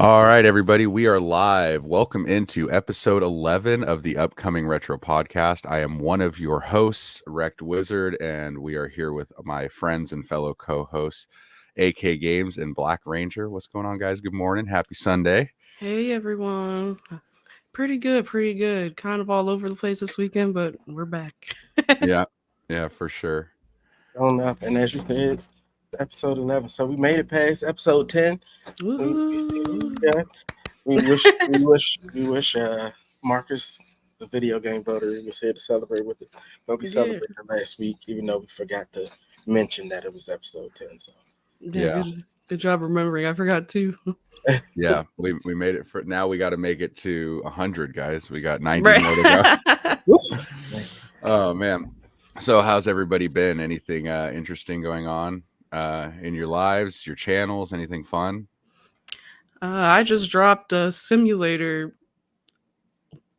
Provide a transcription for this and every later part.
All right, everybody, we are live. Welcome into episode 11 of the upcoming Retro Podcast. I am one of your hosts, RectWizard, and we are here with my friends and fellow co-hosts, AkayGames and BlakRanger. What's going on, guys? Good morning. Happy Sunday. Hey everyone. Pretty good, pretty good. Kind of all over the place this weekend, but we're back. Yeah, for sure. On up, and as you said, episode 11. So we made it past episode 10. We still, Woohoo! yeah. We wish Marcus, the video game voter, was here to celebrate with us. But we Yeah, celebrated last week, even though we forgot to mention that it was episode 10. So yeah, Yeah, good job remembering. I forgot too. yeah, we made it for now. We got to make it to 100, guys. We got 90 Right. more to go. Woo! Oh, man. So how's everybody been? Anything interesting going on in your lives, your channels, anything fun? I just dropped a simulator.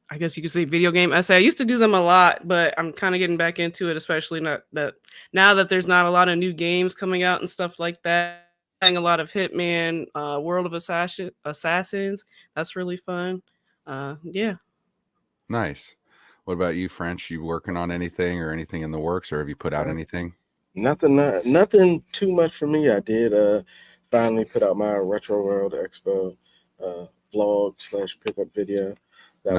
I guess you could say video game essay. I used to do them a lot, but I'm kind of getting back into it, especially not that now that there's not a lot of new games coming out and stuff like that. Playing a lot of Hitman, World of Assassins. That's really fun. Yeah. Nice. What about you, French? You working on anything or anything in the works, or have you put out anything? Nothing too much for me. I did finally put out my Retro World Expo vlog / pickup video. That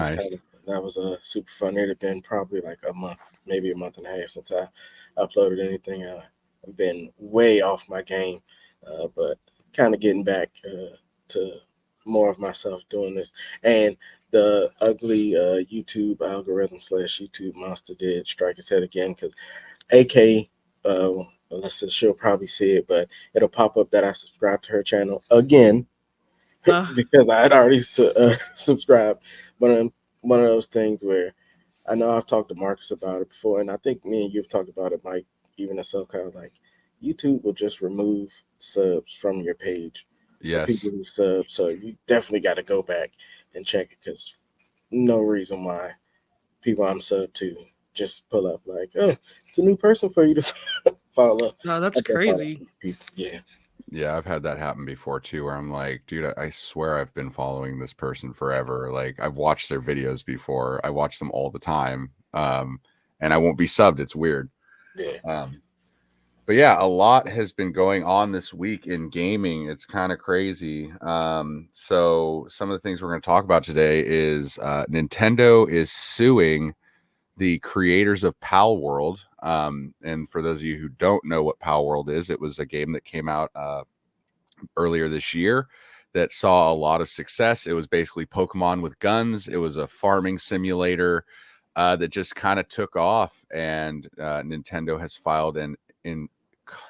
was Nice. super fun. It had been probably like a month, maybe a month and a half since I uploaded anything. I've been way off my game, but kind of getting back to more of myself doing this. And the ugly YouTube algorithm / YouTube monster did strike his head again because AK, unless she'll probably see it, but it'll pop up that I subscribed to her channel again Uh, because I had already subscribed. But one of those things where I know I've talked to Marcus about it before, and I think me and you've talked about it, Mike, even a so kind of like YouTube will just remove subs from your page for Yes. people who sub. So you definitely got to go back and check it because no reason why people I'm sub to just pull up like, oh, it's a new person for you to follow. no, that's I can't follow crazy. these people. Yeah. Yeah, I've had that happen before too, where I'm like, dude, I swear I've been following this person forever. Like I've watched their videos before. I watch them all the time. And I won't be subbed. It's weird. Yeah. But yeah, a lot has been going on this week in gaming. It's kind of crazy. So some of the things we're going to talk about today is Nintendo is suing the creators of Pal World. And for those of you who don't know what Pal World is, it was a game that came out earlier this year that saw a lot of success. It was basically Pokemon with guns. It was a farming simulator that just kind of took off, and Nintendo has filed in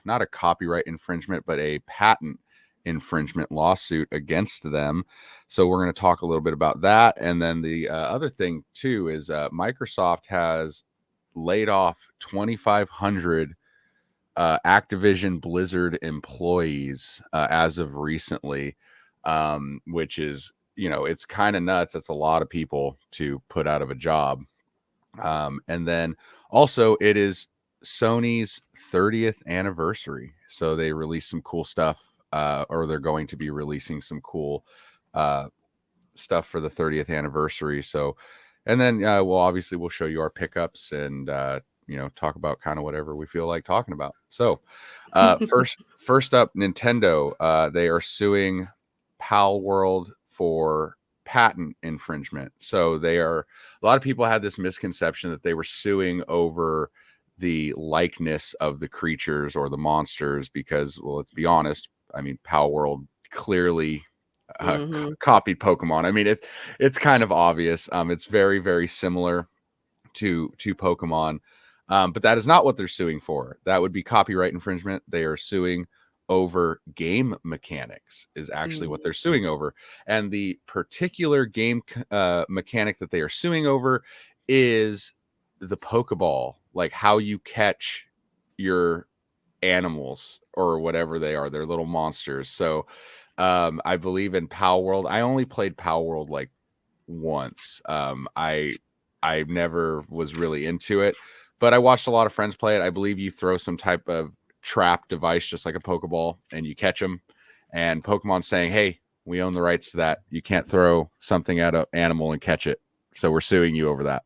not a copyright infringement, but a patent infringement lawsuit against them. So we're going to talk a little bit about that. And then the other thing too is Microsoft has laid off 2,500 Activision Blizzard employees as of recently, which is, it's kind of nuts. That's a lot of people to put out of a job. And then also it is Sony's 30th anniversary. So they released some cool stuff, or they're going to be releasing some cool stuff for the 30th anniversary. So, and then we'll show you our pickups and talk about kind of whatever we feel like talking about. So first up, Nintendo, they are suing Pal World for patent infringement. So a lot of people had this misconception that they were suing over the likeness of the creatures or the monsters because, well, let's be honest, I mean, Pal World clearly copied Pokemon. I mean, it's kind of obvious. It's very, very similar to Pokemon, but that is not what they're suing for. That would be copyright infringement. They are suing over game mechanics is actually what they're suing over. And the particular game mechanic that they are suing over is the Pokeball, like how you catch your animals or whatever they are. They're little monsters. So I believe in Pal World. I only played Pal World like once. I never was really into it, but I watched a lot of friends play it. I believe you throw some type of trap device, just like a Pokeball, and you catch them. And Pokemon's saying, hey, We own the rights to that. You can't throw something at an animal and catch it. So we're suing you over that,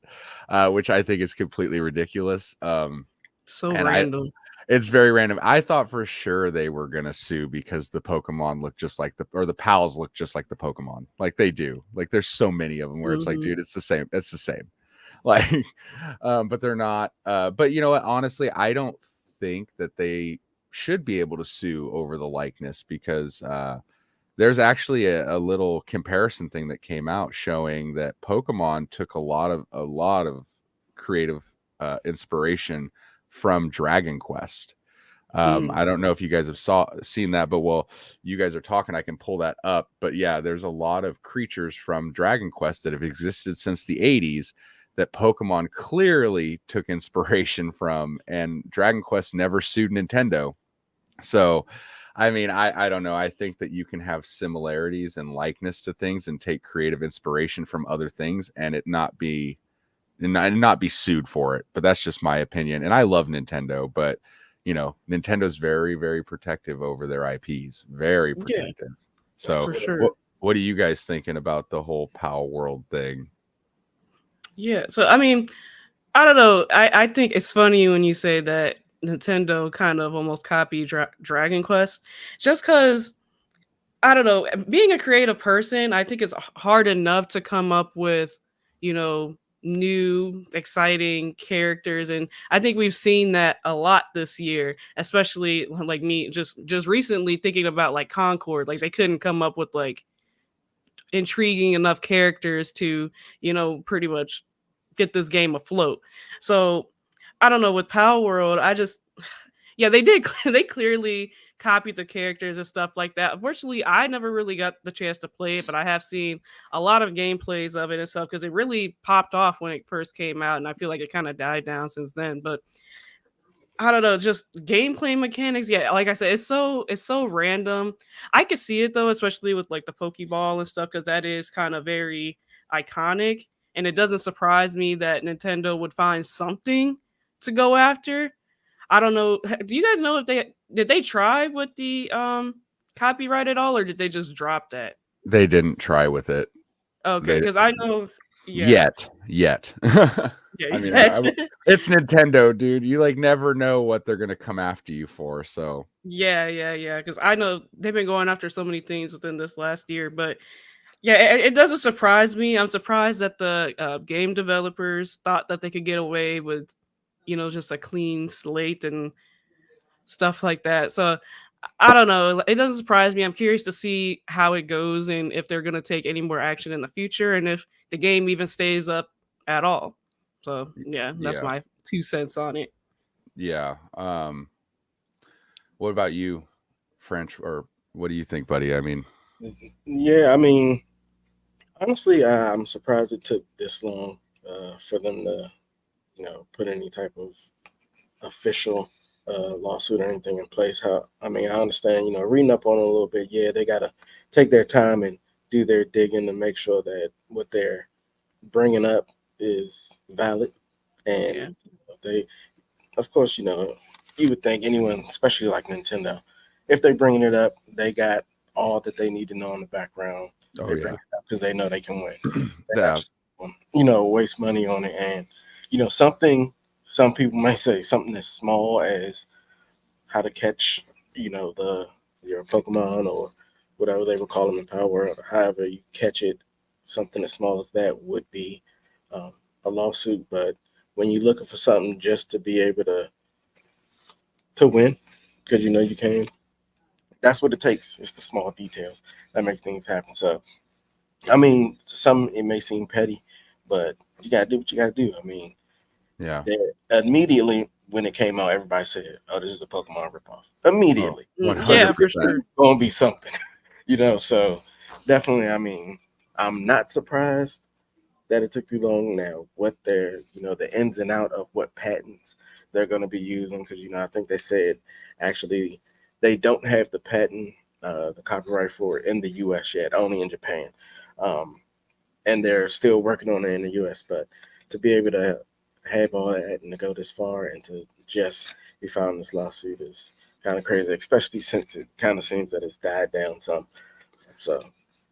which I think is completely ridiculous. So and random. It's very random. I thought for sure they were going to sue because the Pokemon look just like the pals look just like the Pokemon. Like they do. Like there's so many of them where it's like, dude, it's the same. It's the same. Like, but they're not. But you know what? Honestly, I don't think that they should be able to sue over the likeness because there's actually a little comparison thing that came out showing that Pokemon took a lot of creative inspiration from Dragon Quest. I don't know if you guys have seen that, but while you guys are talking, I can pull that up. But yeah, there's a lot of creatures from Dragon Quest that have existed since the 80s that Pokemon clearly took inspiration from, and Dragon Quest never sued Nintendo. So, I mean, I don't know. I think that you can have similarities and likeness to things and take creative inspiration from other things and it not be sued for it. But that's just my opinion. And I love Nintendo, but Nintendo's very, very protective over their IPs. Very protective. So for sure. What are you guys thinking about the whole Pal World thing? Yeah. So I mean, I don't know. I think it's funny when you say that Nintendo kind of almost copied Dragon Quest, just because I don't know. Being a creative person, I think it's hard enough to come up with, new exciting characters, and I think we've seen that a lot this year, especially like me just recently thinking about like Concord. Like they couldn't come up with like intriguing enough characters to, pretty much get this game afloat. So I don't know with Power World, yeah, they did. They clearly copied the characters and stuff like that. Unfortunately, I never really got the chance to play it, but I have seen a lot of gameplays of it and stuff because it really popped off when it first came out, and I feel like it kind of died down since then. But I don't know, just gameplay mechanics. Yeah, like I said, it's so random. I could see it though, especially with like the Pokeball and stuff, because that is kind of very iconic. And it doesn't surprise me that Nintendo would find something to go after. I don't know. Do you guys know if they try with the copyright at all, or did they just drop that? They didn't try with it. Okay, because I know, yeah, Yet. yeah, I mean, yeah. it's Nintendo, dude. You like never know what they're gonna come after you for. So Yeah. Because I know they've been going after so many things within this last year, but yeah, it doesn't surprise me. I'm surprised that the game developers thought that they could get away with, just a clean slate and stuff like that. So I don't know. It doesn't surprise me. I'm curious to see how it goes and if they're going to take any more action in the future and if the game even stays up at all. So yeah, that's yeah, my 2 cents on it. yeah. What about you, French? Or what do you think, buddy? I mean, Yeah, I mean, honestly, I'm surprised it took this long for them to, put any type of official lawsuit or anything in place. I mean, I understand, reading up on it a little bit. Yeah, they gotta take their time and do their digging to make sure that what they're bringing up is valid. And Yeah. they, of course, you would think anyone, especially like Nintendo, if they're bringing it up, they got all that they need to know in the background. oh They yeah, bring it up because they know they can win. They're yeah, not just, waste money on it. And something some people might say something as small as how to catch, your Pokemon or whatever they would call them in Power World, or however you catch it, something as small as that would be um, a lawsuit. But when you're looking for something just to be able to win, because you can, that's what it takes. It's the small details that make things happen. So, I mean, to some it may seem petty, but you gotta do what you gotta do. I mean, yeah. immediately when it came out, everybody said, "Oh, this is a Pokemon ripoff." Oh, Immediately, Yeah, for 100%. sure. gonna be something, So definitely, I mean, I'm not surprised that it took too long. Now, what they're, the ins and out of what patents they're going to be using, because I think they said actually they don't have the patent, the copyright for it in the U.S. yet, only in Japan, and they're still working on it in the U.S. But to be able to have all that and to go this far and to just be found in this lawsuit is kind of crazy, especially since it kind of seems that it's died down some. So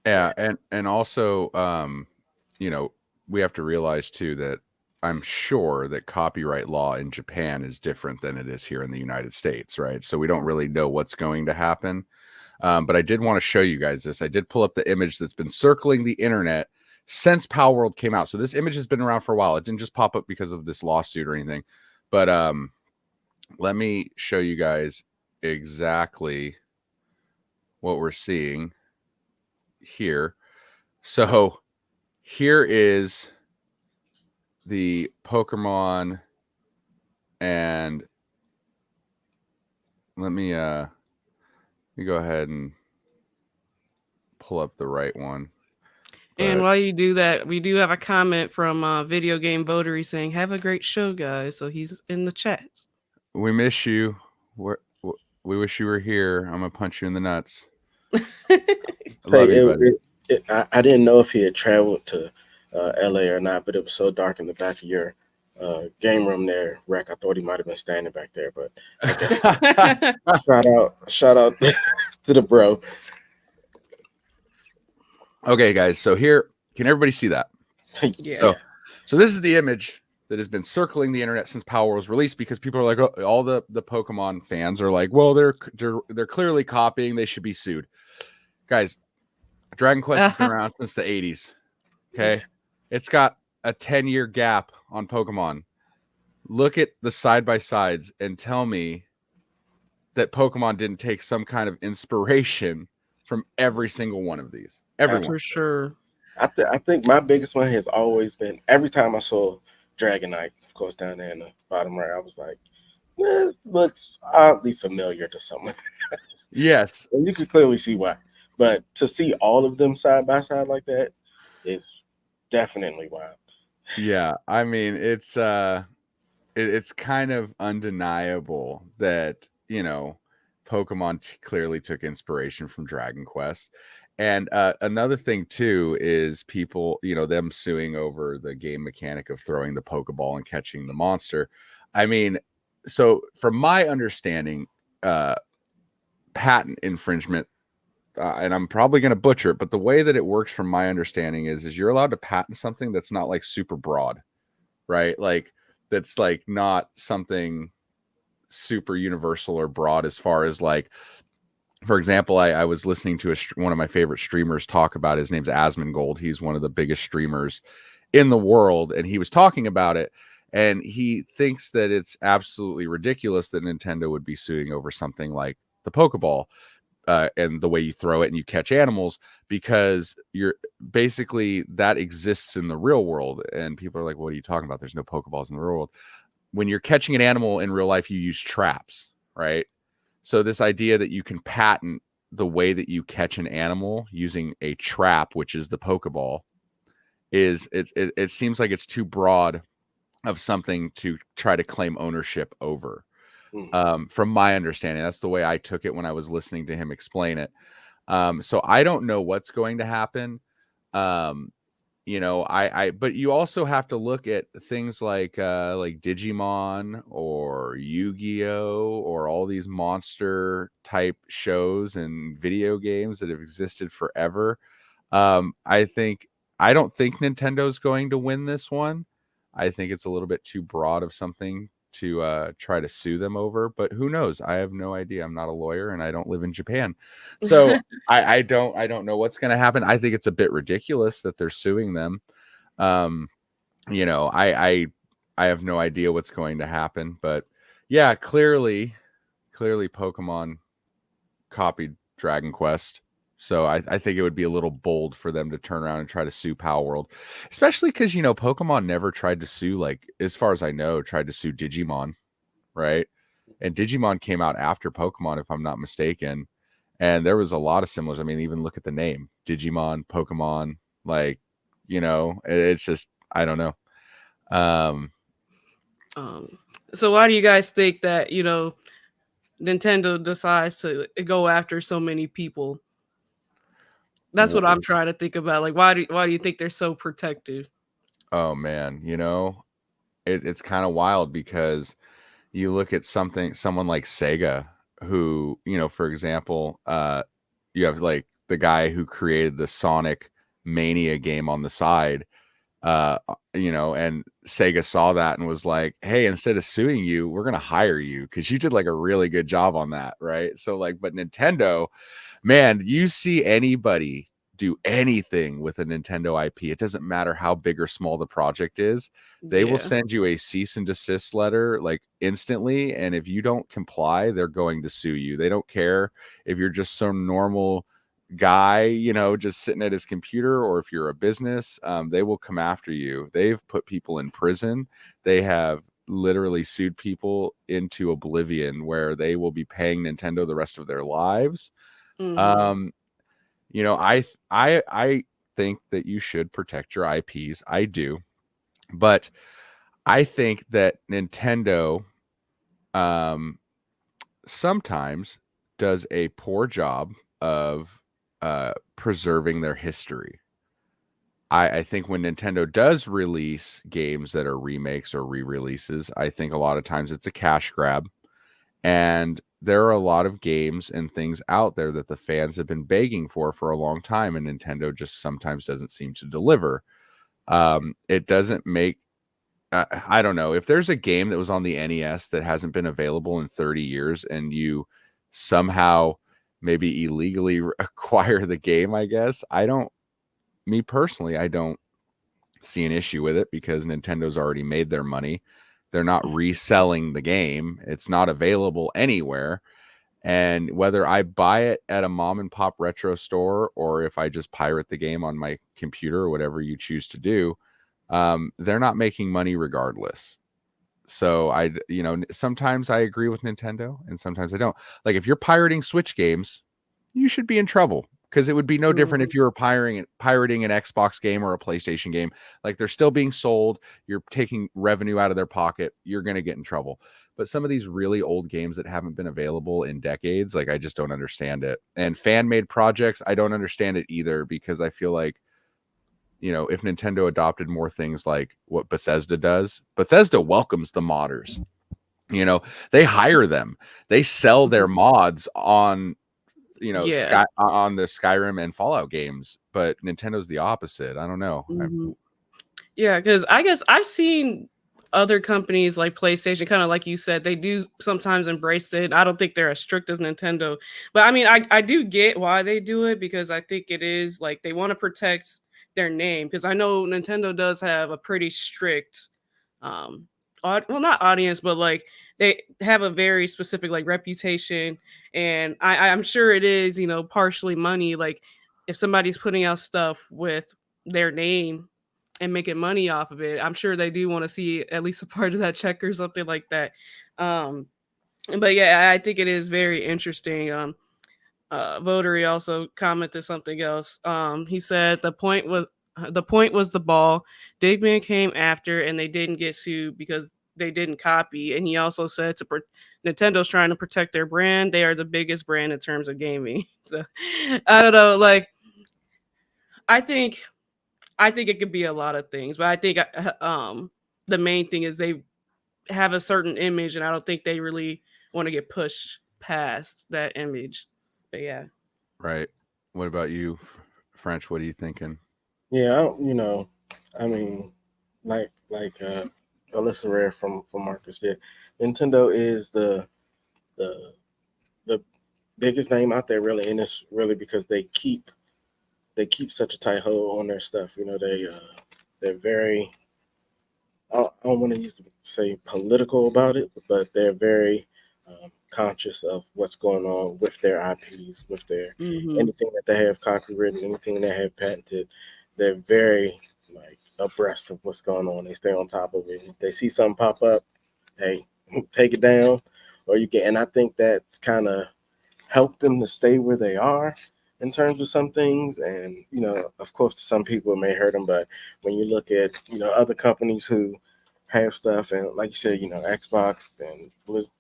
Yeah, and also, you know, we have to realize too that I'm sure that copyright law in Japan is different than it is here in the United States, right? So we don't really know what's going to happen. But I did want to show you guys this. I did pull up the image that's been circling the internet since Power World came out. So this image has been around for a while. It didn't just pop up because of this lawsuit or anything. But let me show you guys exactly what we're seeing here. So here is the Pokemon, and let me go ahead and pull up the right one. And But while you do that, we do have a comment from VideoGameVotary saying, "Have a great show, guys." So he's in the chat. we miss you. We wish you were here. I'm gonna punch you in the nuts. I Say love you, buddy. I didn't know if he had traveled to LA or not, but it was so dark in the back of your game room there, Rec. I thought he might have been standing back there, but I guess shout out to the bro. Okay, guys. So here, can everybody see that? Yeah. So this is the image that has been circling the internet since Power was released, because people are like, oh, all the Pokemon fans are like, well, they're clearly copying. They should be sued. Guys, Dragon Quest has been around since the 80s. Okay. It's got a 10-year gap on Pokemon. Look at the side-by-sides and tell me that Pokemon didn't take some kind of inspiration from every single one of these. Everyone. For sure. I think my biggest one has always been, every time I saw Dragonite, of course, down there in the bottom right, I was like, this looks oddly familiar to someone. Yes. And you can clearly see why. But to see all of them side by side like that is definitely wild. Yeah. I mean, it's kind of undeniable that, you know, Pokemon clearly took inspiration from Dragon Quest. And another thing too is people, you know, them suing over the game mechanic of throwing the Pokeball and catching the monster. I mean, so from my understanding, patent infringement, and I'm probably going to butcher it, but the way that it works from my understanding is you're allowed to patent something that's not like super broad, right? Like that's like not something super universal or broad, as far as like, for example, I was listening to one of my favorite streamers talk about, his name's Asmongold. He's one of the biggest streamers in the world, and he was talking about it, and he thinks that it's absolutely ridiculous that Nintendo would be suing over something like the Pokeball, and the way you throw it and you catch animals, because you're basically, that exists in the real world. And people are like, what are you talking about? There's no Pokeballs in the real world. When you're catching an animal in real life, you use traps, right? So this idea that you can patent the way that you catch an animal using a trap, which is the Pokeball, is it seems like it's too broad of something to try to claim ownership over. From my understanding, that's the way I took it when I was listening to him explain it. So I don't know what's going to happen. You know, but you also have to look at things like Digimon or Yu-Gi-Oh or all these monster type shows and video games that have existed forever. I don't think Nintendo's going to win this one. I think it's a little bit too broad of something to try to sue them over, but who knows? I have no idea. I'm not a lawyer and I don't live in Japan. So I don't know what's going to happen. I think it's a bit ridiculous that they're suing them. You know, I have no idea what's going to happen, but yeah, clearly Pokemon copied Dragon Quest. So I think it would be a little bold for them to turn around and try to sue Power World, especially because, you know, Pokemon never tried to sue, like, as far as I know, tried to sue Digimon, right? And Digimon came out after Pokemon, if I'm not mistaken. And there was a lot of similars. I mean, even look at the name, Digimon, Pokemon, like, you know, it's just, I don't know. So why do you guys think that, you know, Nintendo decides to go after so many people? That's what I'm trying to think about. Like, why do you think they're so protective? Oh man, you know, it's kind of wild, because you look at someone like Sega, who, you know, for example, you have like the guy who created the Sonic Mania game on the side. And Sega saw that and was like, hey, instead of suing you, we're going to hire you because you did like a really good job on that. Right. So like, but Nintendo, man, you see anybody do anything with a Nintendo IP, it doesn't matter how big or small the project is, they will Yeah. send you a cease and desist letter like instantly. And if you don't comply, they're going to sue you. They don't care if you're just some normal guy, just sitting at his computer, or if you're a business, they will come after you. They've put people in prison. They have literally sued people into oblivion where they will be paying Nintendo the rest of their lives. Mhm. um I think that you should protect your IPs. I do. But I think that Nintendo sometimes does a poor job of preserving their history. I think when Nintendo does release games that are remakes or re-releases, I think a lot of times it's a cash grab. And there are a lot of games and things out there that the fans have been begging for a long time, and Nintendo just sometimes doesn't seem to deliver. It doesn't make I don't know, if there's a game that was on the NES that hasn't been available in 30 years and you somehow maybe illegally acquire the game, I guess me personally, I don't see an issue with it because Nintendo's already made their money. They're not reselling the game. It's not available anywhere. And whether I buy it at a mom and pop retro store or if I just pirate the game on my computer or whatever you choose to do, they're not making money regardless. So sometimes I agree with Nintendo and sometimes I don't. Like if you're pirating Switch games, you should be in trouble because it would be no different Mhm. if you were pirating an Xbox game or a PlayStation game. Like they're still being sold. You're taking revenue out of their pocket. You're going to get in trouble. But some of these really old games that haven't been available in decades, like I just don't understand it. And fan made projects, I don't understand it either because I feel like, if Nintendo adopted more things like what Bethesda does, Bethesda welcomes the modders. They hire them. They sell their Mhm. mods on Yeah. Sky on the Skyrim and Fallout games, but Nintendo's the opposite. I don't know. Mhm. Yeah, because I guess I've seen other companies like PlayStation, kind of like you said, they do sometimes embrace it. I don't think they're as strict as Nintendo, but I mean, I do get why they do it because I think it is like they want to protect their name. Because I know Nintendo does have a pretty strict, um, well, not audience, but like they have a very specific like reputation, and I'm sure it is partially money. Like if somebody's putting out stuff with their name and making money off of it, I'm sure they do want to see at least a part of that check or something like that. Um, but yeah, I think it is very interesting. Votary also commented something else. He said the point was the ball. Digman came after, and they didn't get sued because they didn't copy. And he also said Nintendo's trying to protect their brand. They are the biggest brand in terms of gaming. So, I don't know. Like I think I think it could be a lot of things, but I think the main thing is they have a certain image, and I don't think they really want to get pushed past that image. But yeah. Right. What about you, French? What are you thinking? Yeah, I mean, like Alyssa Rare from Marcus did. Nintendo is the the biggest name out there, really, and it's really because they keep such a tight hold on their stuff. They're very, I don't want to say political about it, but they're very conscious of what's going on with their IPs, with their Hmm. anything that they have copywritten, anything they have patented. They're very like abreast of what's going on. They stay on top of it. If they see something pop up, hey, take it down, or you get. And I think that's kind of helped them to stay where they are in terms of some things. And of course, to some people it may hurt them, but when you look at other companies who have stuff, and like you said, Xbox and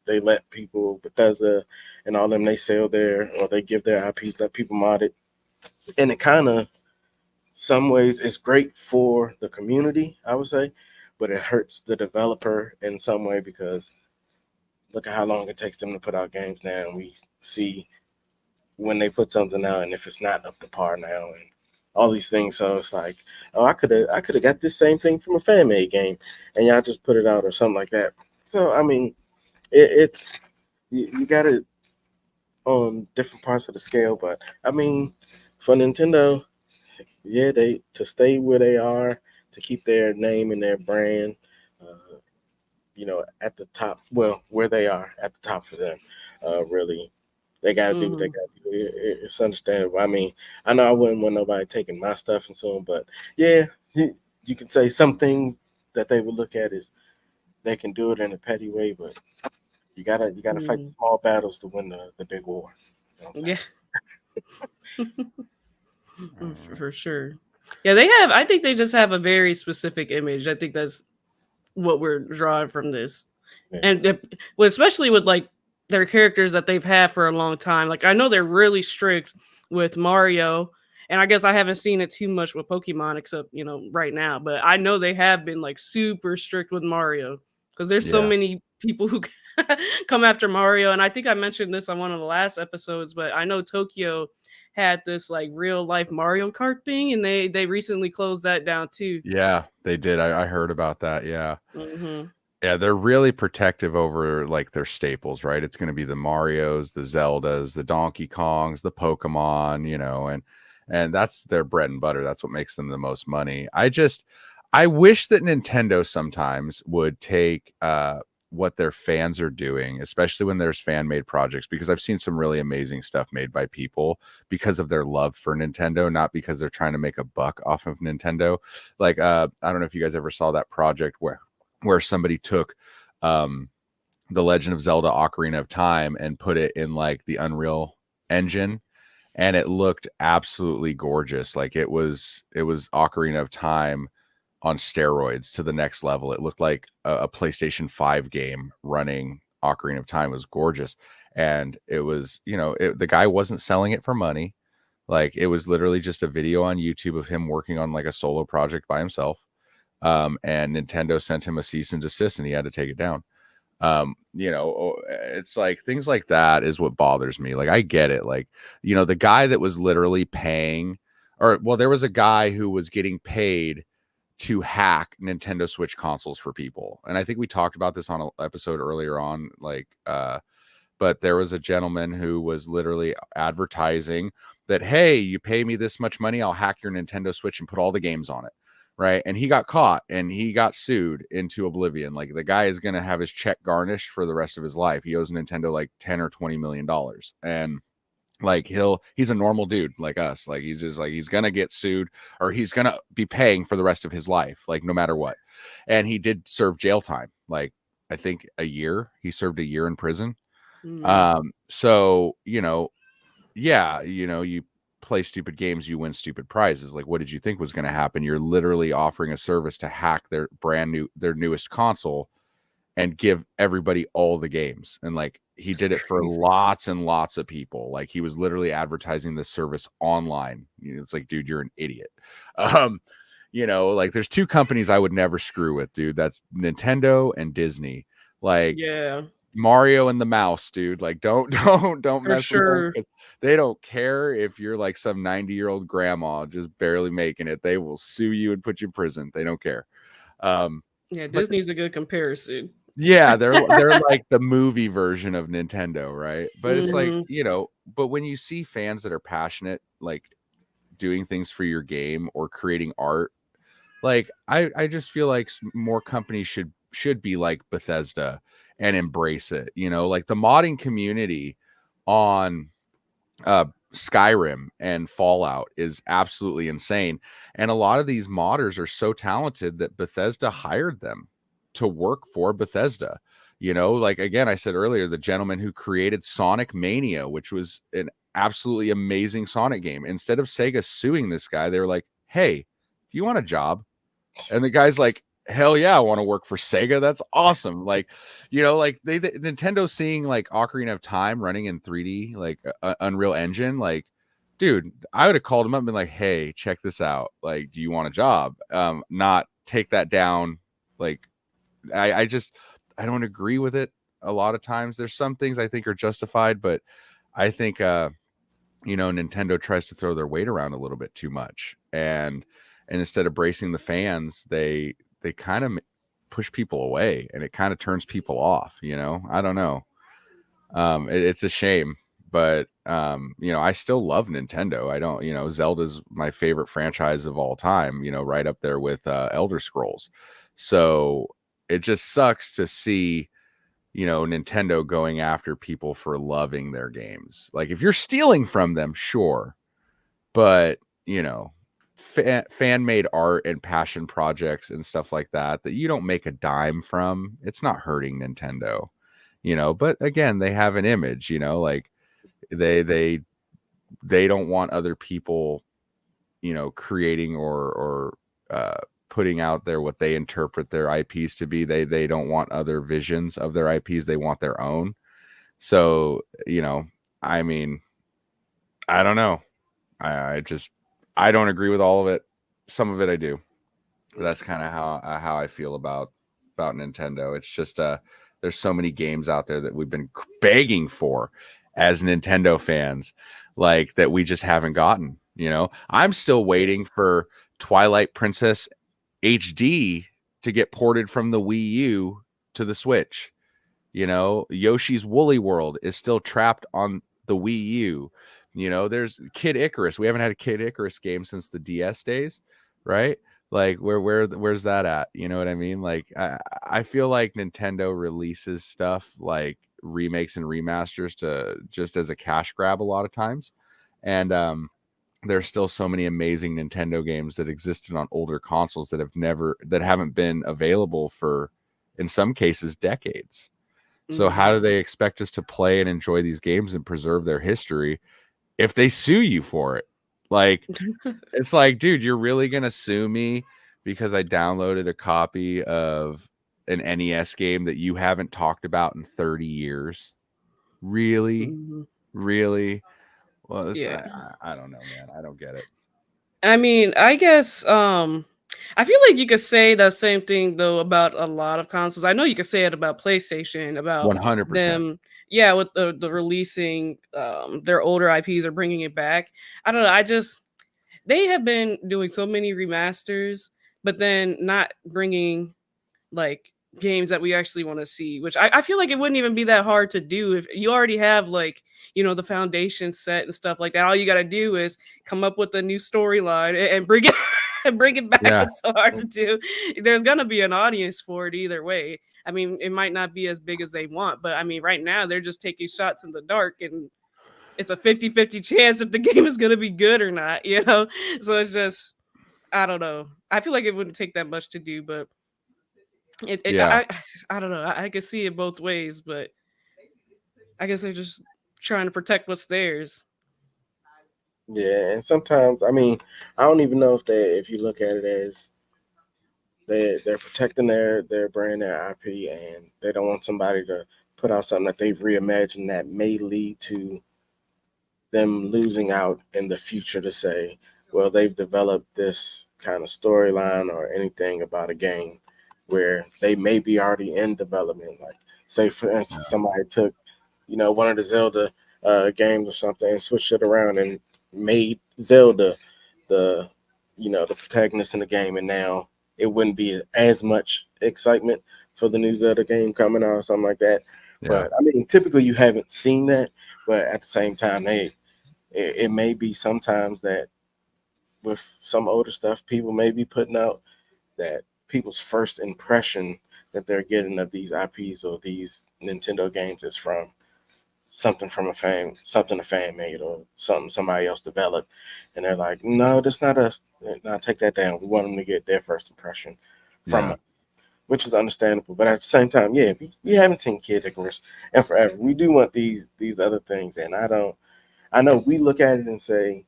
they let people, Bethesda and all them, they sell their, or they give their IPs, let people mod it, and it kind of some ways it's great for the community, I would say, but it hurts the developer in some way because look at how long it takes them to put out games now, and we see when they put something out, and if it's not up to par now, and all these things. So it's like, oh, I could have got this same thing from a fan made game, and y'all just put it out or something like that. So I mean, it's you got it on different parts of the scale, but I mean, for Nintendo, yeah, they to stay where they are, to keep their name and their brand, uh, at the top. Well, where they are at the top for them, really, they got to do what they Mhm. got to do. It's understandable. I mean, I know I wouldn't want nobody taking my stuff and so on, but yeah, you can say some things that they would look at is they can do it in a petty way, but you gotta fight the Mhm. small battles to win the big war. You know what I'm Yeah. saying? All right. For sure. Yeah, they have. I think they just have a very specific image. I think that's what we're drawing from this, Yeah. and well, especially with like their characters that they've had for a long time. Like I know they're really strict with Mario, and I guess I haven't seen it too much with Pokemon, except right now. But I know they have been like super strict with Mario because there's so Yeah. many people who come after Mario, and I think I mentioned this on one of the last episodes. But I know Tokyo had this like real life Mario Kart thing, and they recently closed that down too. Yeah, they did. I heard about that. Yeah. Hmm. Yeah, they're really protective over like their staples, right? It's going to be the Marios, the Zeldas, the Donkey Kongs, the Pokemon, and that's their bread and butter. That's what makes them the most money. I wish that Nintendo sometimes would take what their fans are doing, especially when there's fan made projects, because I've seen some really amazing stuff made by people because of their love for Nintendo, not because they're trying to make a buck off of Nintendo. Like I don't know if you guys ever saw that project where somebody took the Legend of Zelda Ocarina of Time and put it in like the Unreal Engine, and it looked absolutely gorgeous. Like it was Ocarina of Time on steroids to the next level. It looked like a PlayStation 5 game running Ocarina of Time. It was gorgeous. And it was, the guy wasn't selling it for money. Like it was literally just a video on YouTube of him working on like a solo project by himself. And Nintendo sent him a cease and desist and he had to take it down. It's like things like that is what bothers me. Like I get it. Like, the guy that was literally paying, or well, there was a guy who was getting paid to hack Nintendo Switch consoles for people. And I think we talked about this on an episode earlier on, but there was a gentleman who was literally advertising that, hey, you pay me this much money, I'll hack your Nintendo Switch and put all the games on it. Right. And he got caught and he got sued into oblivion. Like the guy is going to have his check garnished for the rest of his life. He owes Nintendo like 10 or $20 million. And like he's a normal dude like us. Like he's just like he's gonna get sued or he's gonna be paying for the rest of his life, like no matter what. And he did serve jail time, like I think a year. He served a year in prison. Mm. So yeah, you play stupid games, you win stupid prizes. Like what did you think was going to happen? You're literally offering a service to hack their newest console and give everybody all the games. And like he did it for Crazy. lots and lots of people. Like he was literally advertising this service online. It's like, dude, you're an idiot. Um, like there's two companies I would never screw with, dude. That's Nintendo and Disney. Like Yeah, Mario and the mouse, dude. Like don't don't for mess with them sure. because they don't care if you're like some 90-year-old grandma just barely making it. They will sue you and put you in prison. They don't care. Um, Yeah, but Disney's a good comparison. yeah, they're like the movie version of Nintendo, right? But it's like, Mhm. but when you see fans that are passionate, like doing things for your game or creating art, like I just feel like more companies should be like Bethesda and embrace it. Like the modding community on uh Skyrim and Fallout is absolutely insane. And a lot of these modders are so talented that Bethesda hired them to work for Bethesda. Like again, I said earlier, the gentleman who created Sonic Mania, which was an absolutely amazing Sonic game. Instead of Sega suing this guy, they were like, hey, do you want a job? And the guy's like, hell yeah, I want to work for Sega. That's awesome. Like, like Nintendo seeing like Ocarina of Time running in 3D, like Unreal Engine, like, dude, I would have called him up and been like, hey, check this out. Like, do you want a job? Not take that down. Like, I don't agree with it a lot of times. There's some things I think are justified, but I think Nintendo tries to throw their weight around a little bit too much, and instead of bracing the fans, they kind of push people away, and it kind of turns people off. I don't know. It's a shame, but I still love Nintendo. I don't, Zelda's my favorite franchise of all time. Right up there with Elder Scrolls. So it just sucks to see Nintendo going after people for loving their games. Like, if you're stealing from them, sure, but fan made art and passion projects and stuff like that you don't make a dime from, it's not hurting Nintendo. But again, they have an image, like they don't want other people creating or putting out there what they interpret their IPs to be. They don't want other visions of their IPs, they want their own. So I mean, I don't know. I don't agree with all of it. Some of it I do. But that's kind of how I feel about Nintendo. It's just there's so many games out there that we've been begging for as Nintendo fans, like, that we just haven't gotten. I'm still waiting for Twilight Princess HD to get ported from the Wii U to the Switch. Yoshi's Woolly World is still trapped on the Wii U. There's Kid Icarus. We haven't had a Kid Icarus game since the DS days, right? Like, where's that at? You know what I mean? Like, I feel like Nintendo releases stuff like remakes and remasters to just as a cash grab a lot of times. And there's still so many amazing Nintendo games that existed on older consoles that haven't been available for, in some cases, decades. So how do they expect us to play and enjoy these games and preserve their history if they sue you for it? Like, it's like, dude, you're really going to sue me because I downloaded a copy of an NES game that you haven't talked about in 30 years? Really? Really? Well, it's, Yeah. I don't know, man. I don't get it. I mean, I guess I feel like you could say that same thing though about a lot of consoles. I know you could say it about PlayStation, about 100%. them, yeah, with the releasing their older IPs or bringing it back. I don't know. They have been doing so many remasters, but then not bringing like games that we actually want to see, which I feel like it wouldn't even be that hard to do if you already have like, the foundation set and stuff like that. All you got to do is come up with a new storyline and bring it and bring it back. Yeah. It's so hard to do. There's going to be an audience for it either way. I mean, it might not be as big as they want, but I mean, right now they're just taking shots in the dark, and it's a 50-50 chance if the game is going to be good or not, So it's just, I don't know. I feel like it wouldn't take that much to do, but Yeah. I don't know. I can see it both ways, but I guess they're just trying to protect what's theirs. Yeah, and sometimes, I mean, I don't even know if you look at it as they're protecting their brand, their IP, and they don't want somebody to put out something that they've reimagined that may lead to them losing out in the future to say, well, they've developed this kind of storyline or anything about a game where they may be already in development. Like, say, for instance, somebody took, one of the Zelda games or something and switched it around and made Zelda the, the protagonist in the game, and now it wouldn't be as much excitement for the new Zelda game coming out or something like that. Yeah. But I mean, typically you haven't seen that, but at the same time, it may be sometimes that with some older stuff, people may be putting out that people's first impression that they're getting of these IPs or these Nintendo games is from something a fan made or something somebody else developed, and they're like, no, that's not us. No, take that down. We want them to get their first impression from us, which is understandable. But at the same time, yeah, we haven't seen Kid Icarus in forever. We do want these other things, and I know we look at it and say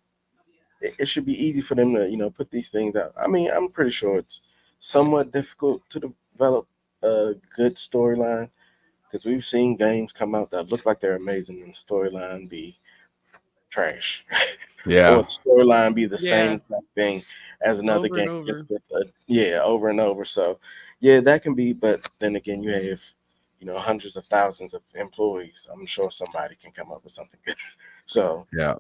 it should be easy for them to put these things out. I mean, I'm pretty sure it's somewhat difficult to develop a good storyline, because we've seen games come out that look like they're amazing and the storyline be trash. Yeah. Or the storyline be the same thing as another Over game. and over. Just with over and over. So yeah, that can be, but then again, you have hundreds of thousands of employees. I'm sure somebody can come up with something good. So Yeah.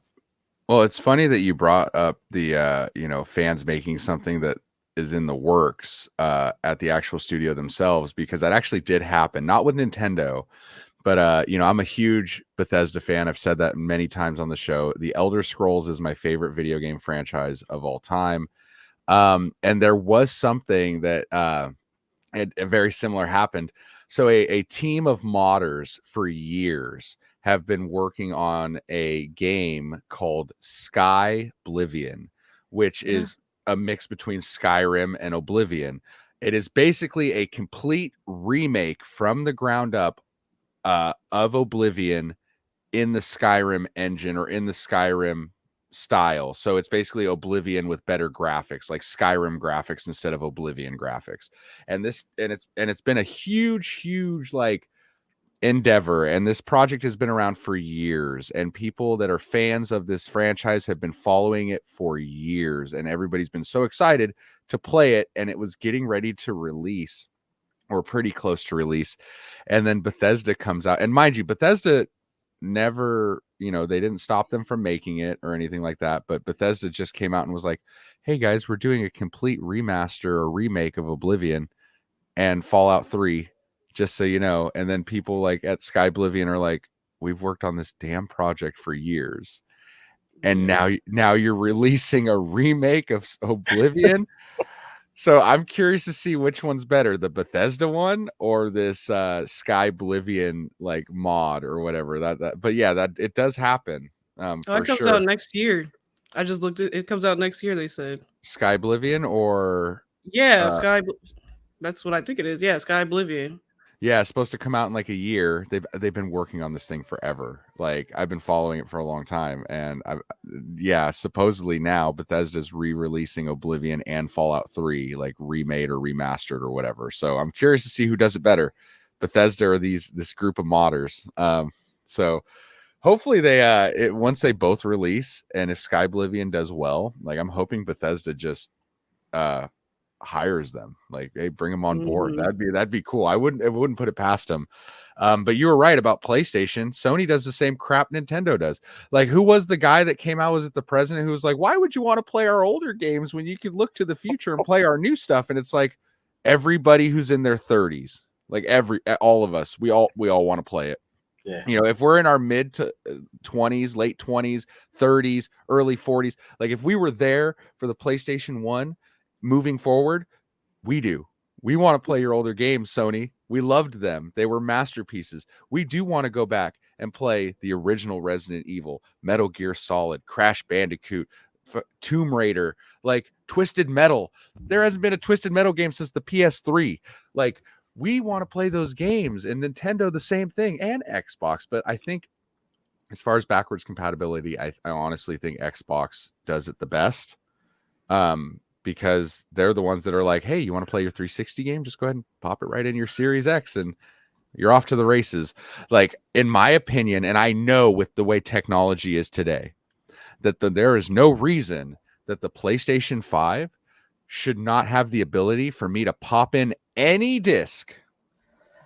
Well, it's funny that you brought up the fans making something that is in the works at the actual studio themselves, because that actually did happen, not with Nintendo, but I'm a huge Bethesda fan. I've said that many times on the show. The Elder Scrolls is my favorite video game franchise of all time. And there was something that very similar happened. So a team of modders for years have been working on a game called Sky Oblivion, which is a mix between Skyrim and Oblivion. It is basically a complete remake from the ground up of Oblivion in the Skyrim engine, or in the Skyrim style. So it's basically Oblivion with better graphics, like Skyrim graphics instead of Oblivion graphics. And it's been a huge like endeavor, and this project has been around for years, and people that are fans of this franchise have been following it for years, and everybody's been so excited to play it, and it was getting ready to release, or pretty close to release. And then Bethesda comes out, and mind you, Bethesda never, they didn't stop them from making it or anything like that, but Bethesda just came out and was like, hey guys, we're doing a complete remaster or remake of Oblivion and Fallout 3, just so you know. And then people like at Sky Oblivion are like, we've worked on this damn project for years, and now you're releasing a remake of Oblivion. So I'm curious to see which one's better, the Bethesda one or this Sky Oblivion like mod or whatever. But yeah, that it does happen. For it comes out next year. I just looked at it. Comes out next year, they said. Sky Oblivion, or that's what I think it is. Yeah, Sky Oblivion. Yeah, it's supposed to come out in like a year. They've been working on this thing forever. Like, I've been following it for a long time, and supposedly now Bethesda's re-releasing Oblivion and Fallout 3, like remade or remastered or whatever. So I'm curious to see who does it better, Bethesda or this group of modders. So hopefully they once they both release, and if Sky Oblivion does well, like, I'm hoping Bethesda just hires them, like, hey, bring them on board. That'd be cool. I wouldn't put it past them. But you were right about PlayStation. Sony does the same crap Nintendo does. Like, who was the guy that came out? Was it the president who was like, why would you want to play our older games when you could look to the future and play our new stuff? And it's like, everybody who's in their 30s, like all of us, we all want to play it. Yeah. If we're in our mid to 20s, late 20s, 30s, early 40s, like, if we were there for the PlayStation 1 moving forward, we want to play your older games, Sony. We loved them. They were masterpieces. We do want to go back and play the original Resident Evil, Metal Gear Solid, Crash Bandicoot, Tomb Raider, like Twisted Metal. There hasn't been a Twisted Metal game since the PS3. Like, we want to play those games, and Nintendo the same thing, and Xbox. But I think as far as backwards compatibility, I honestly think Xbox does it the best. Because they're the ones that are like, hey, you want to play your 360 game? Just go ahead and pop it right in your Series X and you're off to the races. Like, in my opinion, and I know with the way technology is today, that there is no reason that the PlayStation 5 should not have the ability for me to pop in any disc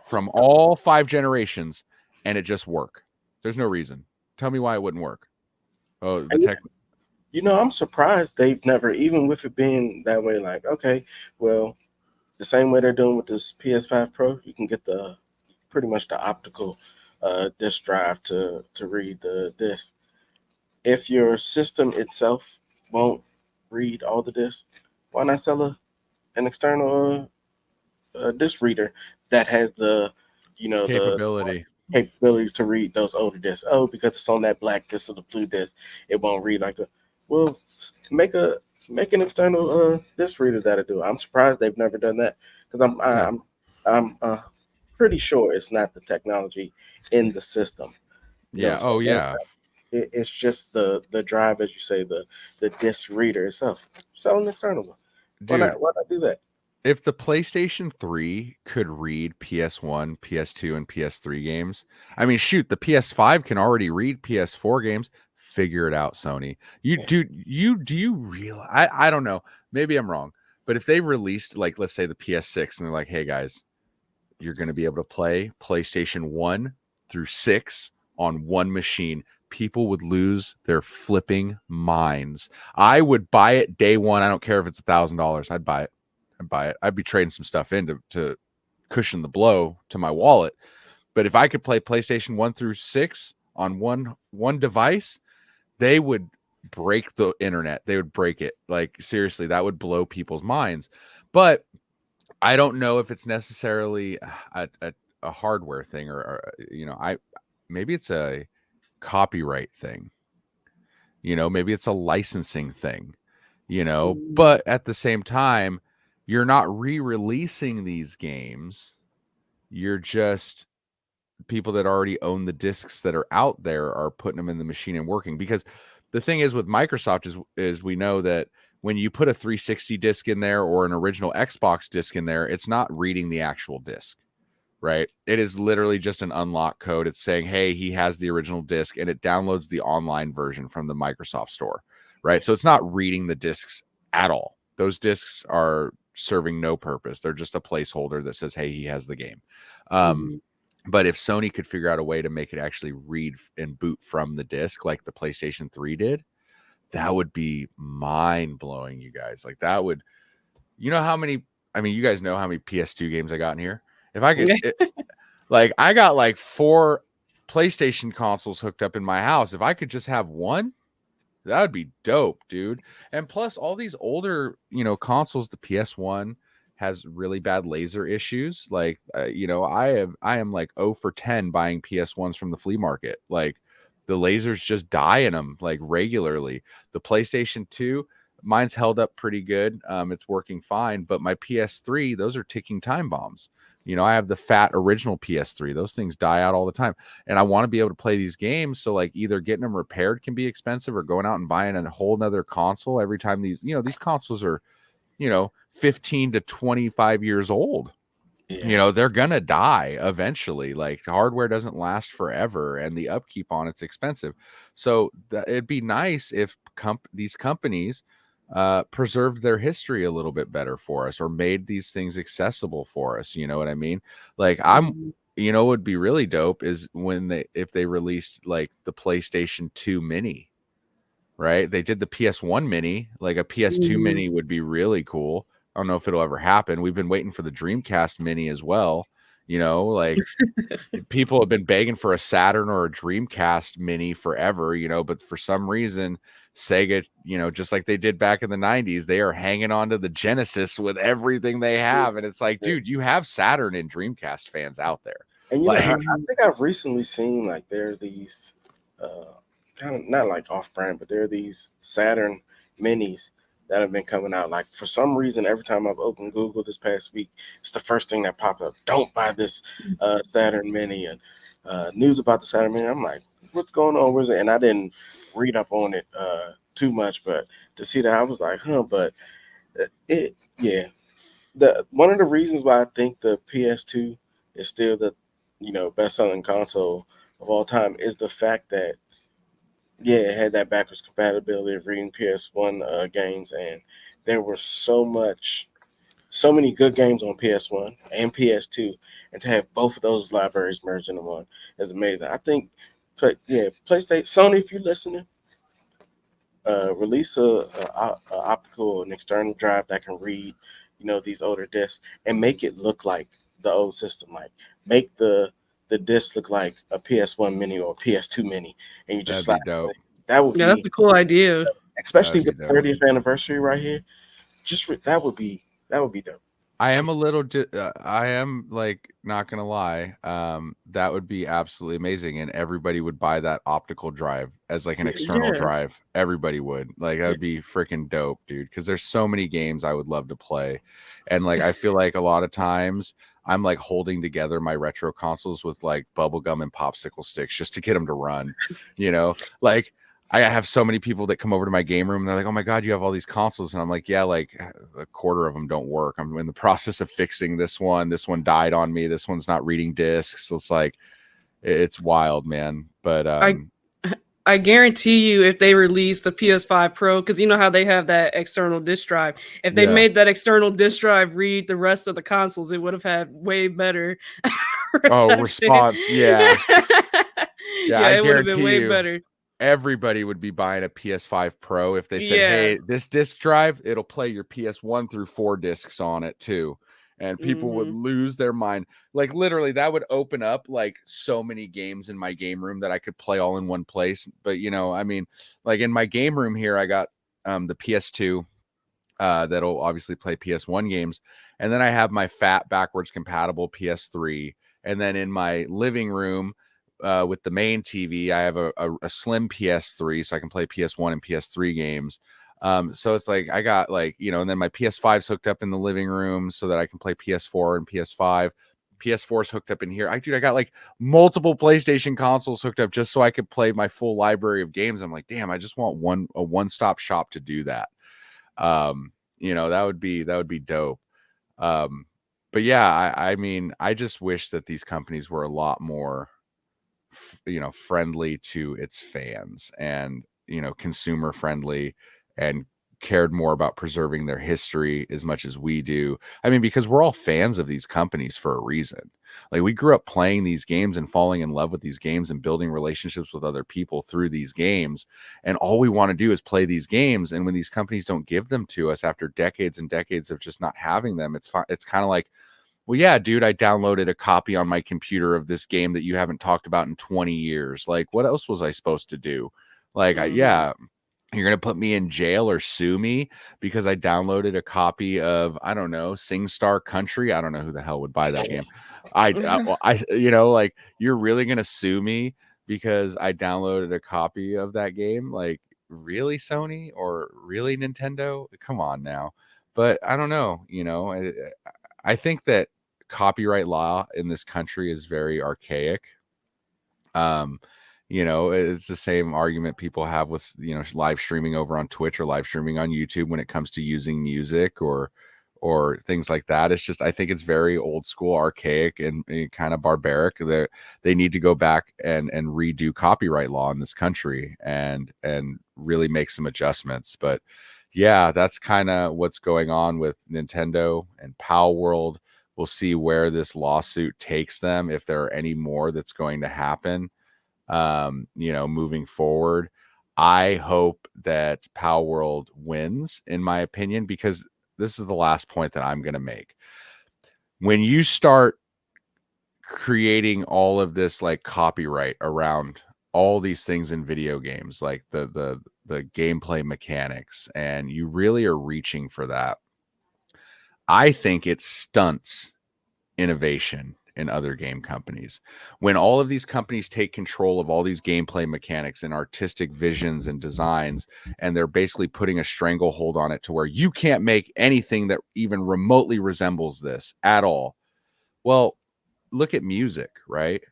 from all 5 generations and it just work. There's no reason. Tell me why it wouldn't work. Oh, the tech. I'm surprised they've never, even with it being that way, like, okay, well, the same way they're doing with this PS5 Pro, you can get pretty much the optical disk drive to read the disc. If your system itself won't read all the discs, why not sell an external disc reader that has the capability to read those older discs? Oh, because it's on that black disc or the blue disc, it won't read like the. Well, make an external disc reader that'll do it. I'm surprised they've never done that, because I'm pretty sure it's not the technology in the system. Yeah. Oh yeah. It's just the drive, as you say, the disc reader itself. Sell an external one. Why not do that? If the PlayStation 3 could read PS1, PS2, and PS3 games, I mean, shoot, the PS5 can already read PS4 games. Figure it out, Sony. Do you realize? I don't know. Maybe I'm wrong. But if they released, like, let's say the PS6, and they're like, hey guys, you're going to be able to play PlayStation 1 through 6 on one machine. people would lose their flipping minds. I would buy it day one. I don't care if it's $1,000. I'd buy it. I'd be trading some stuff in to cushion the blow to my wallet. But if I could play PlayStation 1 through 6 on one device, they would break the internet. They would break it. Like, seriously, that would blow people's minds. But I don't know if it's necessarily a hardware thing or maybe it's a copyright thing. Maybe it's a licensing thing, but at the same time, you're not re-releasing these games. You're just people that already own the discs that are out there are putting them in the machine and working. Because the thing is with Microsoft is we know that when you put a 360 disc in there or an original Xbox disc in there, it's not reading the actual disc, right? It is literally just an unlock code. It's saying, hey, he has the original disc, and it downloads the online version from the Microsoft store, right? So it's not reading the discs at all. Those discs are serving no purpose. They're just a placeholder that says, hey, he has the game. But if Sony could figure out a way to make it actually read and boot from the disc like the PlayStation 3 did, that would be mind-blowing, you guys. Like, that would, you guys know how many PS2 games I got in here? If I could, I got like 4 PlayStation consoles hooked up in my house. If I could just have one, that would be dope, dude. And plus all these older, consoles, the PS1 has really bad laser issues. Like, I am like 0 for 10 buying PS1s from the flea market. Like, the lasers just die in them like regularly. The PlayStation 2, mine's held up pretty good. It's working fine, but my PS3, those are ticking time bombs. I have the fat original PS3. Those things die out all the time. And I want to be able to play these games. So like either getting them repaired can be expensive or going out and buying a whole nother console every time these consoles are, 15 to 25 years old. Yeah. They're going to die eventually. Like, hardware doesn't last forever and the upkeep on it's expensive. So it'd be nice if these companies preserved their history a little bit better for us or made these things accessible for us. You know what I mean? Like, what would be really dope is if they released like the PlayStation 2 mini, right? They did the PS1 mini, like a PS2 mini would be really cool. I don't know if it'll ever happen. We've been waiting for the Dreamcast mini as well. Like people have been begging for a Saturn or a Dreamcast mini forever, but for some reason, Sega, just like they did back in the 90s, they are hanging on to the Genesis with everything they have. And it's like, dude, you have Saturn and Dreamcast fans out there. And I think I've recently seen like there are these kind of not like off-brand, but there are these Saturn minis that have been coming out. Like, for some reason, every time I've opened Google this past week, it's the first thing that popped up. Don't buy this Saturn mini, and news about the Saturn mini. I'm like, what's going on? Where's it? And I didn't read up on it too much, but to see that, I was like, but one of the reasons why I think the PS2 is still the best-selling console of all time is the fact that it had that backwards compatibility of reading PS1 games, and there were so many good games on PS1 and PS2, and to have both of those libraries merged into one is amazing. I think, PlayStation, Sony, if you're listening, release a optical and external drive that can read, these older discs and make it look like the old system. Like, make the disc look like a PS1 mini or a PS2 mini, and you just slap dope. That would be, that's a cool idea, especially with the 30th anniversary right here. That would be dope. I am I am like not gonna lie, that would be absolutely amazing, and everybody would buy that optical drive as like an external drive. Everybody would. Like, that would be freaking dope, dude, because there's so many games I would love to play, and like I feel like a lot of times I'm like holding together my retro consoles with like bubblegum and popsicle sticks just to get them to run. Like, I have so many people that come over to my game room and they're like, oh my God, you have all these consoles. And I'm like, yeah, like a quarter of them don't work. I'm in the process of fixing this one. This one died on me. This one's not reading discs. So it's like, it's wild, man. But I guarantee you, if they release the PS5 Pro, because you know how they have that external disc drive, if they made that external disc drive read the rest of the consoles, it would have had way better response. Yeah. It would have been way better. everybody would be buying a PS5 Pro if they said, Yeah. hey, this disc drive, it'll play your PS1 through 4 discs on it too. And people would lose their mind. Like literally that would open up like so many games in my game room that I could play all in one place. But you know, I mean, like in my game room here, I got the PS2 that'll obviously play PS1 games. And then I have my fat backwards compatible PS3. And then in my living room, with the main TV, I have a slim PS3 so I can play PS1 and PS3 games. So it's like I got like, you know, and then my PS5's hooked up in the living room so that I can play PS4 and PS5. PS4's hooked up in here. I got like multiple PlayStation consoles hooked up just so I could play my full library of games. I'm like, damn, I just want a one-stop shop to do that. You know, that would be dope. But yeah, I mean, I just wish that these companies were a lot more you know, friendly to its fans and, you know, consumer friendly and cared more about preserving their history as much as we do. I mean, because we're all fans of these companies for a reason. Like we grew up playing these games and falling in love with these games and building relationships with other people through these games. And all we want to do is play these games. And when these companies don't give them to us after decades and decades of just not having them, it's kind of like, well, yeah, dude, I downloaded a copy on my computer of this game that you haven't talked about in 20 years. Like, what else was I supposed to do? Like, yeah, you're going to put me in jail or sue me because I downloaded a copy of, I don't know, SingStar Country. I don't know who the hell would buy that game. You know, like, you're really going to sue me because I downloaded a copy of that game? Like, really, Sony or really Nintendo? Come on now. But I don't know, you know, I think that copyright law in this country is very archaic. You know, it's the same argument people have with, you know, live streaming over on Twitch or live streaming on YouTube when it comes to using music or things like that. It's just, I think it's very old school, archaic, and kind of barbaric. They need to go back and redo copyright law in this country and really make some adjustments. But yeah, that's kind of what's going on with Nintendo and Pow World. We'll see where this lawsuit takes them, if there are any more that's going to happen, you know, moving forward. I hope that Pow World wins, in my opinion, because this is the last point that I'm going to make. When you start creating all of this like copyright around all these things in video games, like the gameplay mechanics, and you really are reaching for that, I think it stunts innovation in other game companies. When all of these companies take control of all these gameplay mechanics and artistic visions and designs, and they're basically putting a stranglehold on it to where you can't make anything that even remotely resembles this at all. Well, look at music, right?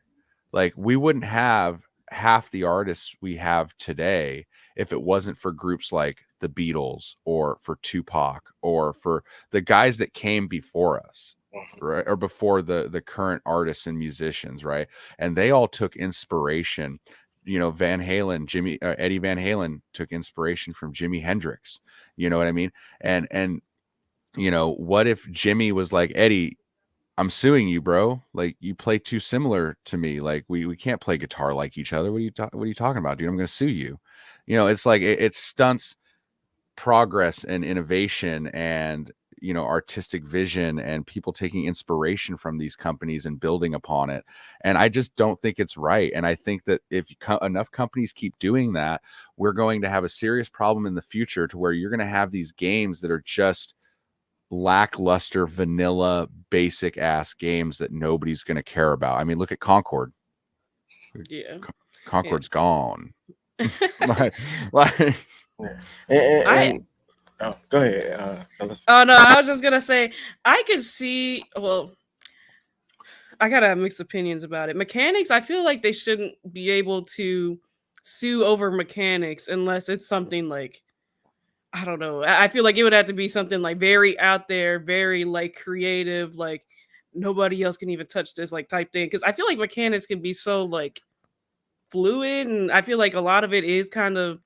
Like, we wouldn't have half the artists we have today if it wasn't for groups like the Beatles or for Tupac or for the guys that came before us, right? Or before the current artists and musicians, right? And they all took inspiration. You know, Van Halen, Eddie Van Halen took inspiration from Jimi Hendrix. You know what I mean? And you know, what if Jimmy was like, Eddie, I'm suing you, bro. Like, you play too similar to me. Like, we can't play guitar like each other. What are you talking about, dude? I'm going to sue you. You know, it's like it stunts progress and innovation and, you know, artistic vision and people taking inspiration from these companies and building upon it. And I just don't think it's right. And I think that if enough companies keep doing that, we're going to have a serious problem in the future to where you're going to have these games that are just lackluster, vanilla, basic ass games that nobody's going to care about. I mean, look at Concord. Yeah. Concord's gone. And, oh, go ahead. Oh no, I was just gonna say I can see. Well, I gotta have mixed opinions about it. Mechanics, I feel like they shouldn't be able to sue over mechanics unless it's something like, I don't know. I feel like it would have to be something like very out there, very like creative, like nobody else can even touch this like type thing. Because I feel like mechanics can be so like fluid, and I feel like a lot of it is kind of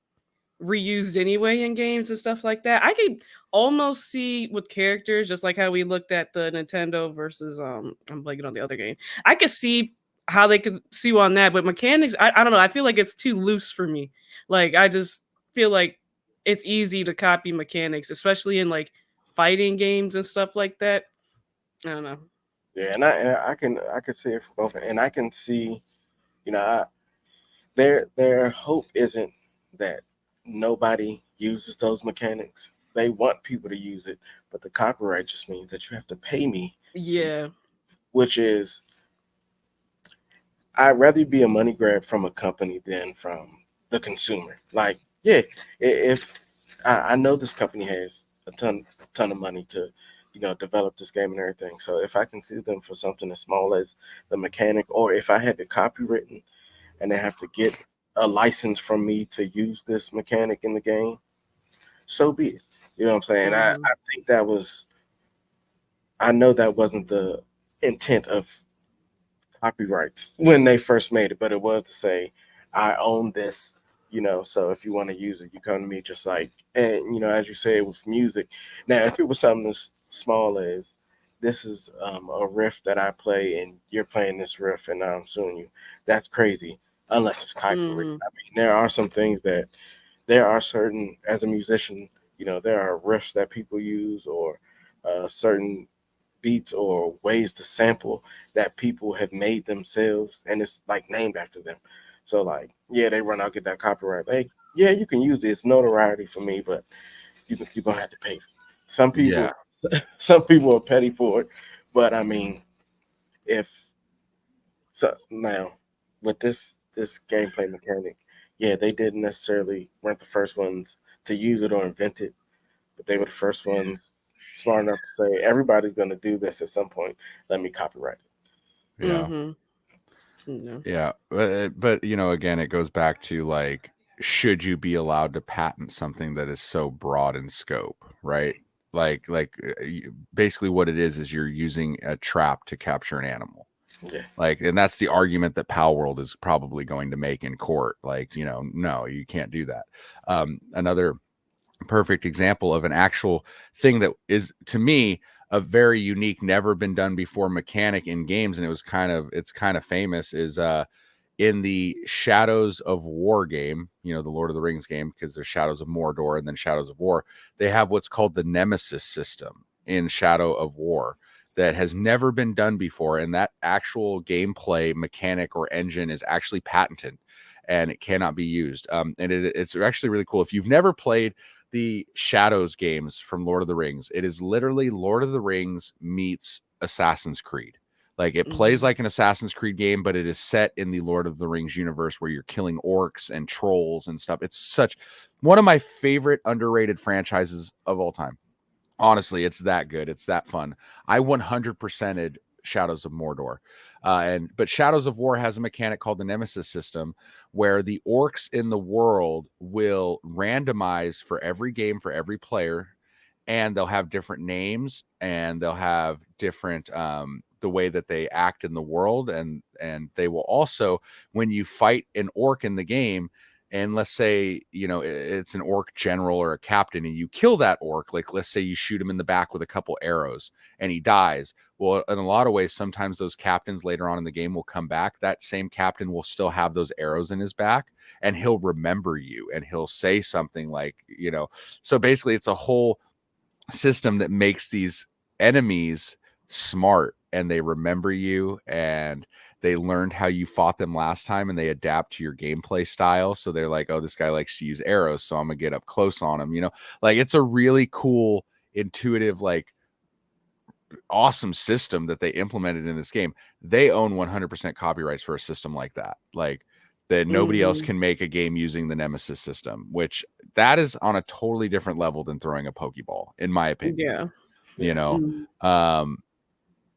reused anyway in games and stuff like that. I could almost see with characters, just like how we looked at the Nintendo versus I'm blanking on the other game. I could see how they could see on that. But mechanics, I don't know. I feel like it's too loose for me. Like I just feel like it's easy to copy mechanics, especially in like fighting games and stuff like that. I don't know. Yeah, and I can see it from both, and I can see, you know, their hope isn't that nobody uses those mechanics. They want people to use it, but the copyright just means that you have to pay me to use Yeah. it, which is I'd rather be a money grab from a company than from the consumer. Like, yeah, if I know this company has a ton of money to, develop this game and everything. So if I can sue them for something as small as the mechanic, or if I have it copywritten and they have to get a license from me to use this mechanic in the game, so be it. You know what I'm saying? Mhm. I think I know that wasn't the intent of copyrights when they first made it, but it was to say, I own this, so if you want to use it, you come to me just like, and, as you say with music. Now, if it was something as small as this is a riff that I play and you're playing this riff and I'm suing you, that's crazy, unless it's copyright. Mhm. I mean, there are some things that there are certain, as a musician, there are riffs that people use or certain beats or ways to sample that people have made themselves and it's like named after them. So like, yeah, they run out get that copyright. Like, yeah, you can use it. It's notoriety for me, but you're gonna have to pay. Some Yeah. people some people are petty for it. But I mean, if so now with this gameplay mechanic, yeah, they didn't necessarily weren't the first ones to use it or invent it, but they were the first ones smart enough to say everybody's going to do this at some point. Let me copyright it. Yeah. Mhm. Yeah. Yeah. But again, it goes back to like, should you be allowed to patent something that is so broad in scope, right? Basically what it is you're using a trap to capture an animal. Yeah, Like, and that's the argument that Pal World is probably going to make in court. Like, no, you can't do that. Another perfect example of an actual thing that is, to me, a very unique, never been done before mechanic in games, and it's kind of famous, is in the Shadows of War game, the Lord of the Rings game, because there's Shadows of Mordor and then Shadows of War. They have what's called the Nemesis system in Shadow of War that has never been done before, and that actual gameplay mechanic or engine is actually patented and it cannot be used. And it's actually really cool. If you've never played the Shadows games from Lord of the Rings, it is literally Lord of the Rings meets Assassin's Creed. Like, it plays Mhm. like an Assassin's Creed game, but it is set in the Lord of the Rings universe where you're killing orcs and trolls and stuff. It's such one of my favorite underrated franchises of all time. Honestly, it's that good. It's that fun. I 100%ed Shadows of Mordor. But Shadows of War has a mechanic called the Nemesis system where the orcs in the world will randomize for every game for every player, and they'll have different names and they'll have different the way that they act in the world, and they will also, when you fight an orc in the game, and let's say it's an orc general or a captain, and you kill that orc, like let's say you shoot him in the back with a couple arrows and he dies. Well, in a lot of ways, sometimes those captains later on in the game will come back. That same captain will still have those arrows in his back, and he'll remember you and he'll say something like, so basically it's a whole system that makes these enemies smart, and they remember you, and they learned how you fought them last time, and they adapt to your gameplay style. So they're like, oh, this guy likes to use arrows, so I'm gonna get up close on him. Like, it's a really cool, intuitive, like, awesome system that they implemented in this game. They own 100% copyrights for a system like that. Like, that nobody else Mhm. can make a game using the Nemesis system, which that is on a totally different level than throwing a Pokeball, in my opinion. Yeah. You yeah, know, Mhm. um,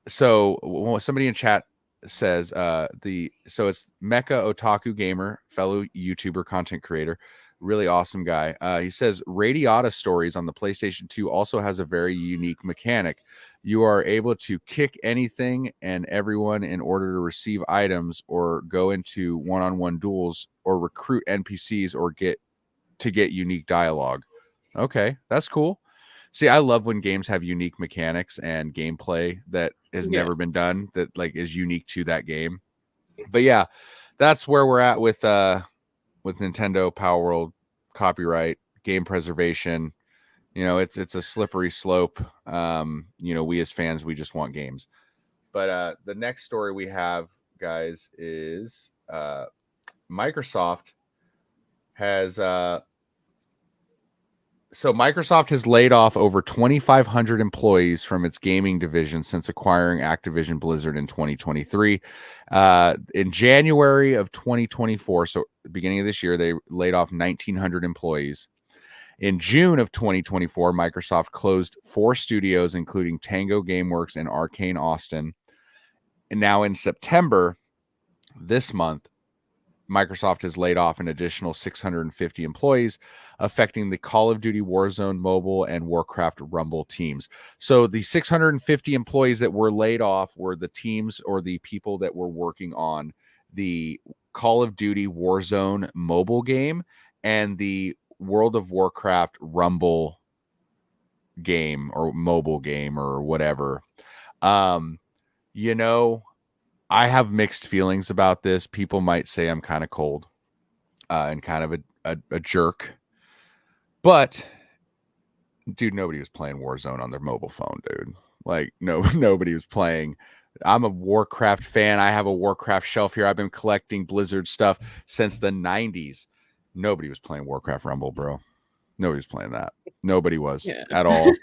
so somebody in chat says so it's Mecha Otaku Gamer, fellow YouTuber content creator, really awesome guy. He says Radiata Stories on the PlayStation 2 also has a very unique mechanic. You are able to kick anything and everyone in order to receive items or go into one-on-one duels or recruit NPCs or get unique dialogue. Okay, that's cool. See, I love when games have unique mechanics and gameplay that has Yeah. never been done, that like is unique to that game. But yeah, that's where we're at with Nintendo Power World copyright, game preservation. It's a slippery slope. We as fans, we just want games. But the next story we have, guys, is Microsoft has Microsoft has laid off over 2,500 employees from its gaming division since acquiring Activision Blizzard in 2023. In January of 2024, so the beginning of this year, they laid off 1,900 employees. In June of 2024, Microsoft closed 4 studios, including Tango Gameworks and Arcane Austin. And now in September, this month, Microsoft has laid off an additional 650 employees, affecting the Call of Duty Warzone mobile and Warcraft Rumble teams. So the 650 employees that were laid off were the teams or the people that were working on the Call of Duty Warzone mobile game and the World of Warcraft Rumble game or mobile game or whatever. I have mixed feelings about this. People might say I'm kind of cold and kind of a jerk. But, dude, nobody was playing Warzone on their mobile phone, dude. Like, nobody was playing. I'm a Warcraft fan. I have a Warcraft shelf here. I've been collecting Blizzard stuff since the 90s. Nobody was playing Warcraft Rumble, bro. Nobody was playing that. Nobody was at all.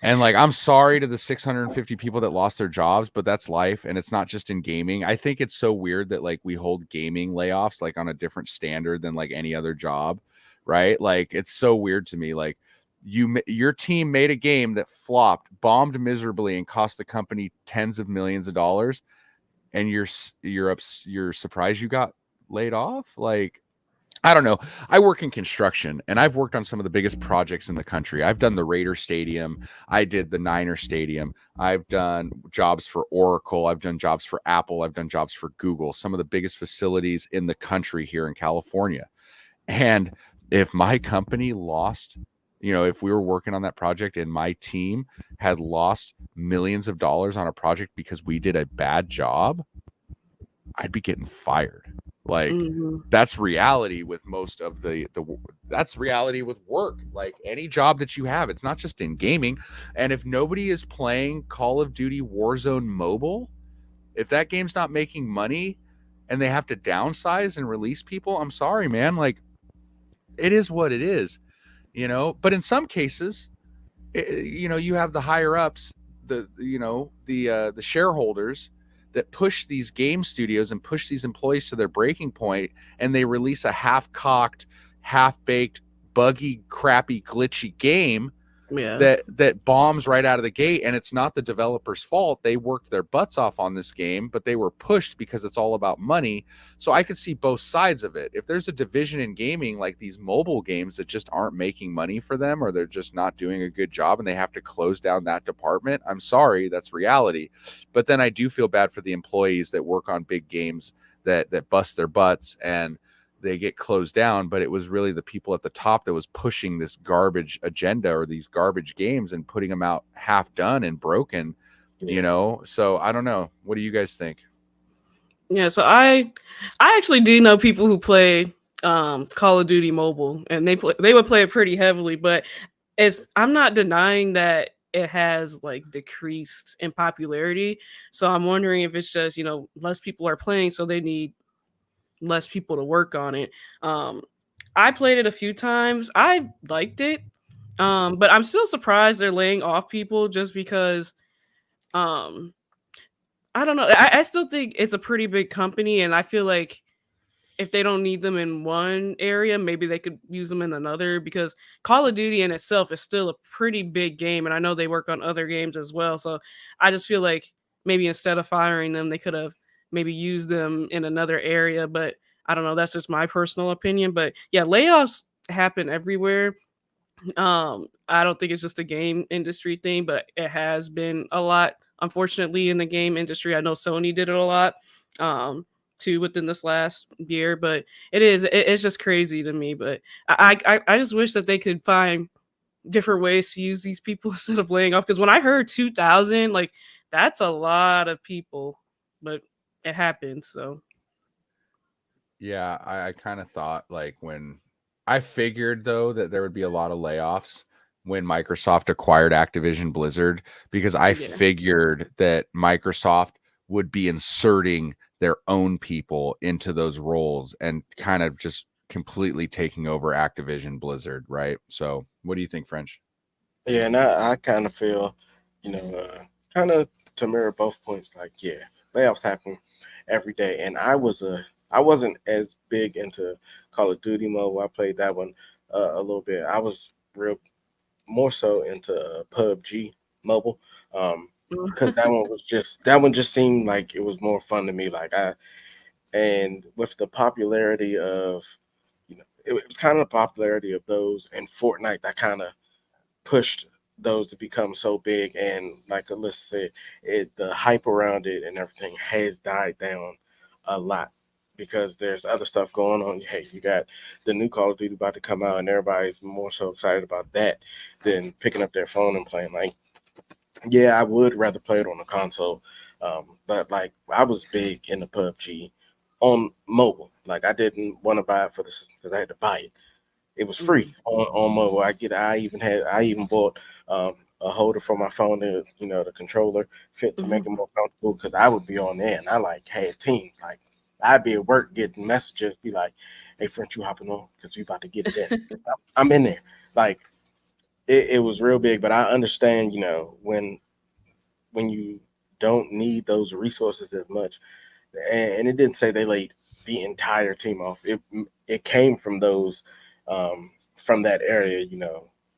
And like, I'm sorry to the 650 people that lost their jobs, but that's life. And it's not just in gaming. I think it's so weird that like we hold gaming layoffs like on a different standard than like any other job, right? Like, it's so weird to me. Like, your team made a game that flopped, bombed miserably, and cost the company tens of millions of dollars, and you're surprised you got laid off. Like, I don't know. I work in construction, and I've worked on some of the biggest projects in the country. I've done the Raider Stadium. I did the Niner Stadium. I've done jobs for Oracle. I've done jobs for Apple. I've done jobs for Google, some of the biggest facilities in the country here in California. And if my company lost, if we were working on that project and my team had lost millions of dollars on a project because we did a bad job, I'd be getting fired. Like, that's reality with most of that's reality with work. Like, any job that you have, it's not just in gaming. And if nobody is playing Call of Duty Warzone mobile, if that game's not making money and they have to downsize and release people, I'm sorry, man. Like, it is what it is, but in some cases, you have the higher ups, the shareholders that push these game studios and push these employees to their breaking point, and they release a half-cocked, half-baked, buggy, crappy, glitchy game that bombs right out of the gate. And it's not the developer's fault. They worked their butts off on this game, but they were pushed because it's all about money. So I could see both sides of it. If there's a division in gaming, like these mobile games that just aren't making money for them, or they're just not doing a good job and they have to close down that department, I'm sorry, that's reality. But then I do feel bad for the employees that work on big games that bust their butts and they get closed down, but it was really the people at the top that was pushing this garbage agenda or these garbage games and putting them out half done and broken, So I don't know. What do you guys think? Yeah, so I actually do know people who play Call of Duty Mobile, and they would play it pretty heavily, but I'm not denying that it has like decreased in popularity. So I'm wondering if it's just, less people are playing, so they need less people to work on it. I played it a few times. I liked it. But I'm still surprised they're laying off people just because I don't know. I still think it's a pretty big company, and I feel like if they don't need them in one area, maybe they could use them in another, because Call of Duty in itself is still a pretty big game, and I know they work on other games as well. So I just feel like maybe instead of firing them, they could have maybe used them in another area. But I don't know. That's just my personal opinion. But yeah, layoffs happen everywhere. I don't think it's just a game industry thing, but it has been a lot, unfortunately, in the game industry. I know Sony did it a lot too within this last year, but it's just crazy to me. But I just wish that they could find different ways to use these people instead of laying off, because when I heard 2,000, like, that's a lot of people, but it happened. So Yeah, I kind of thought like when I figured though that there would be a lot of layoffs when Microsoft acquired Activision Blizzard, because I Yeah. figured that Microsoft would be inserting their own people into those roles and kind of just completely taking over Activision Blizzard, right? So, what do you think, French? Yeah, and I kind of feel, kind of to mirror both points. Like, yeah, layoffs happen every day, and I wasn't as big into Call of Duty mode. I played that one a little bit. I was real more so into PUBG mobile, because that one just seemed like it was more fun to me. And with the popularity of, it was kind of the popularity of those and Fortnite that kind of pushed those to become so big. And like Alyssa said, the hype around it and everything has died down a lot because there's other stuff going on. Hey, you got the new Call of Duty about to come out, and everybody's more so excited about that than picking up their phone and playing. Like, yeah, I would rather play it on a console, but like I was big into PUBG on mobile. Like I didn't want to buy it for this because I had to buy it. It was free on mobile. I even bought a holder for my phone to, the controller fit to make it more comfortable because I would be on there and I like had teams. Like I'd be at work getting messages, be like, "Hey, French, you hopping on because we about to get it in." I'm in there. Like it was real big, but I understand, when you don't need those resources as much. And it didn't say they laid the entire team off. It came from those from that area,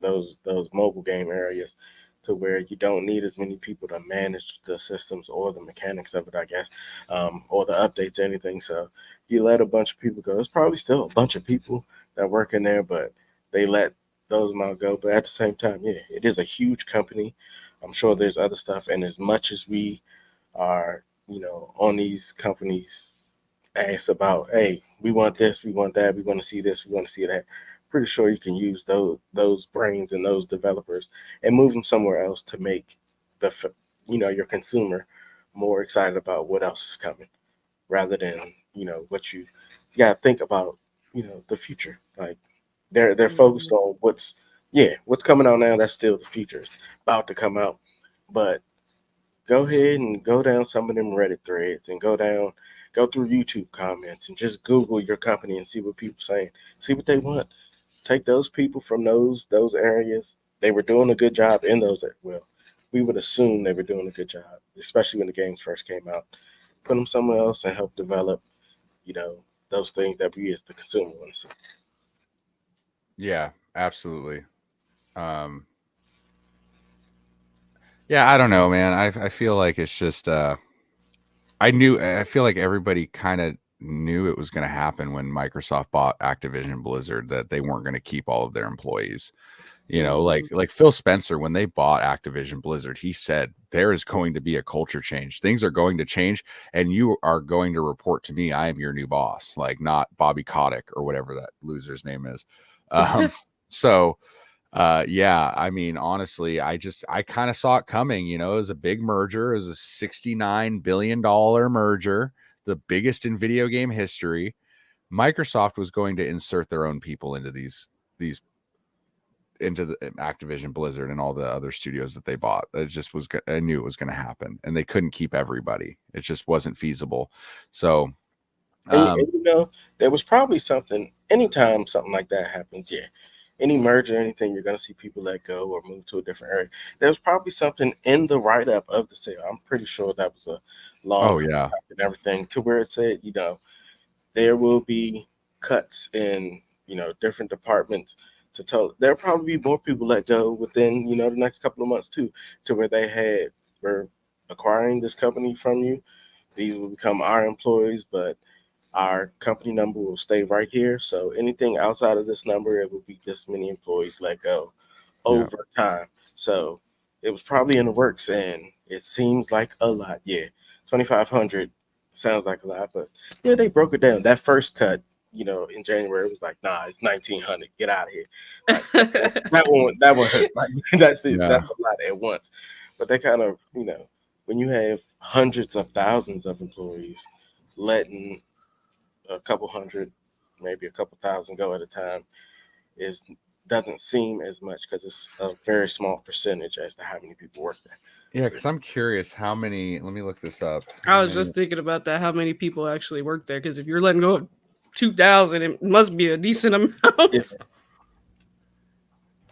those mobile game areas, to where you don't need as many people to manage the systems or the mechanics of it, I guess, or the updates or anything. So you let a bunch of people go. There's probably still a bunch of people that work in there, but they let those amount go. But at the same time, yeah, it is a huge company. I'm sure there's other stuff, and as much as we are, on these companies ask about, hey, we want this, we want that, we want to see this, we want to see that. Pretty sure you can use those brains and those developers and move them somewhere else to make your consumer more excited about what else is coming, rather than what you got to think about, the future. Like they're focused on what's coming out now. That's still the future. It's about to come out, but go ahead and go down some of them Reddit threads and go through YouTube comments and just Google your company and see what people saying. See what they want. Take those people from those areas. They were doing a good job in those. Well, we would assume they were doing a good job, especially when the games first came out. Put them somewhere else and help develop, you know, those things that we as the consumer want to see. Yeah, absolutely. Um, yeah, I don't know, man. I feel like it's just I feel like everybody kind of knew it was going to happen when Microsoft bought Activision Blizzard, that they weren't going to keep all of their employees. Like Phil Spencer, when they bought Activision Blizzard, he said there is going to be a culture change. Things are going to change, and you are going to report to me. I am your new boss, like not Bobby Kotick or whatever that loser's name is. So yeah, I mean, honestly, I kind of saw it coming. It was a big merger. It was a $69 billion merger, the biggest in video game history. Microsoft was going to insert their own people into these into the Activision Blizzard and all the other studios that they bought. It just was, I knew it was going to happen, and they couldn't keep everybody. It just wasn't feasible. So, And there was probably something, anytime something like that happens, yeah, any merger, anything, you're going to see people let go or move to a different area. There was probably something in the write up of the sale. I'm pretty sure that was a long oh yeah, contract and everything, to where it said, there will be cuts in, different departments. There'll probably be more people let go within, the next couple of months too, to where we're acquiring this company from you. These will become our employees, but our company number will stay right here. So anything outside of this number, it will be this many employees let go yeah, over time. So it was probably in the works, and it seems like a lot. Yeah, 2,500 sounds like a lot, but yeah, they broke it down. That first cut, in January, it was like, nah, it's 1,900. Get out of here. Like that one hurt. Like that's it. yeah, That's a lot at once. But they kind of, when you have hundreds of thousands of employees letting a couple hundred, maybe a couple thousand go at a time doesn't seem as much because it's a very small percentage as to how many people work there. Yeah, because I'm curious how many. Let me look this up. I was just thinking about that. How many people actually work there? Because if you're letting go of 2,000, it must be a decent amount. Yes.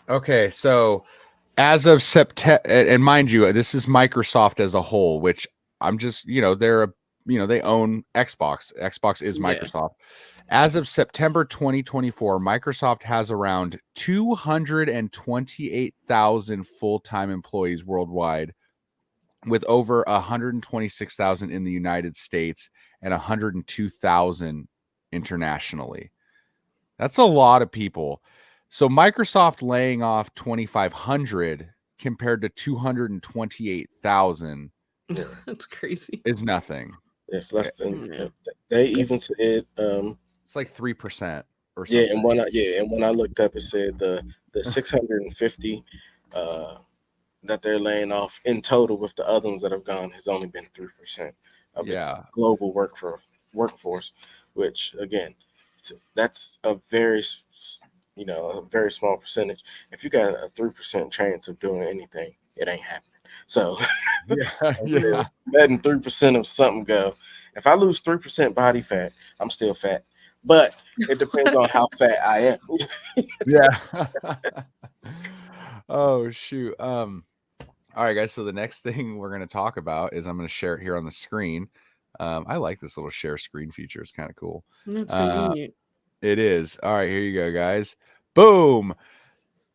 Okay, so as of September, and mind you, this is Microsoft as a whole, which I'm just, they own Xbox. Xbox is Microsoft. As of September 2024, Microsoft has around 228,000 full-time employees worldwide, with over 126,000 in the United States and 102,000 internationally. That's a lot of people. So Microsoft laying off 2,500 compared to 228,000 That's crazy. is nothing. It's less than they even said it's like 3% or yeah, something. and when I looked up, it said the 650 that they're laying off in total with the other ones that have gone has only been 3% of its global workforce, which again, that's a very small percentage. If you got a 3% chance of doing anything, it ain't happening. So letting 3% of something go. If I lose 3% body fat, I'm still fat. But it depends on how fat I am. Yeah. Oh shoot. All right, guys. So the next thing we're going to talk about is I'm going to share it here on the screen. I like this little share screen feature. It's kind of cool. That's convenient. It is. All right, here you go, guys. Boom.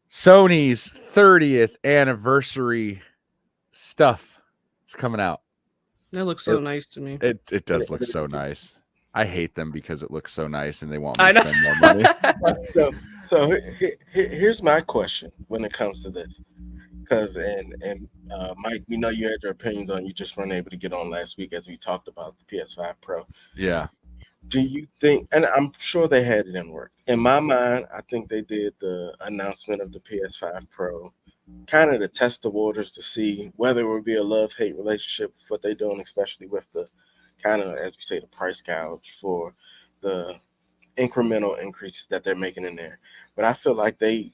Sony's 30th anniversary stuff is coming out. That looks so nice to me. It does look so nice. I hate them because it looks so nice and they want me to spend more money. So here's my question when it comes to this. Because Mike, we know you had your opinions on. You just weren't able to get on last week as we talked about the PS5 Pro. Yeah. Do you think? And I'm sure they had it in works. In my mind, I think they did the announcement of the PS5 Pro, kind of to test the waters to see whether it would be a love-hate relationship with what they're doing, especially with the kind of, as we say, the price gouge for the incremental increases that they're making in there. But I feel like they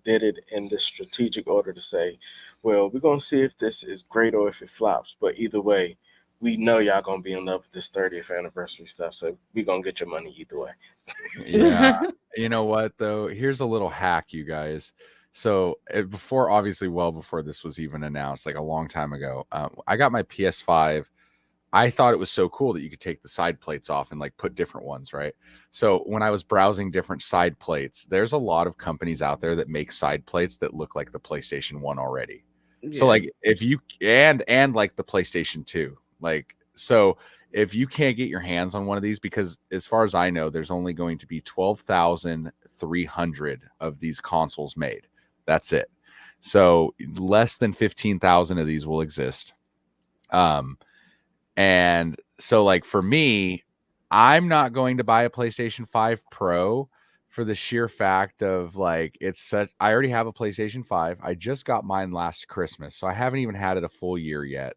did it in this strategic order to say, well, we're going to see if this is great or if it flops. But either way, we know y'all going to be in love with this 30th anniversary stuff. So we're going to get your money either way. Yeah. You know what, though? Here's a little hack, you guys. So before this was even announced, like a long time ago, I got my PS5. I thought it was so cool that you could take the side plates off and like put different ones, right? So when I was browsing different side plates, there's a lot of companies out there that make side plates that look like the PlayStation 1 already. Yeah. So like if you and like the PlayStation 2, like, so if you can't get your hands on one of these, because as far as I know, there's only going to be 12,300 of these consoles made. That's it. So less than 15,000 of these will exist. And so like for me, I'm not going to buy a PlayStation 5 Pro for the sheer fact of like, I already have a PlayStation 5. I just got mine last Christmas, so I haven't even had it a full year yet.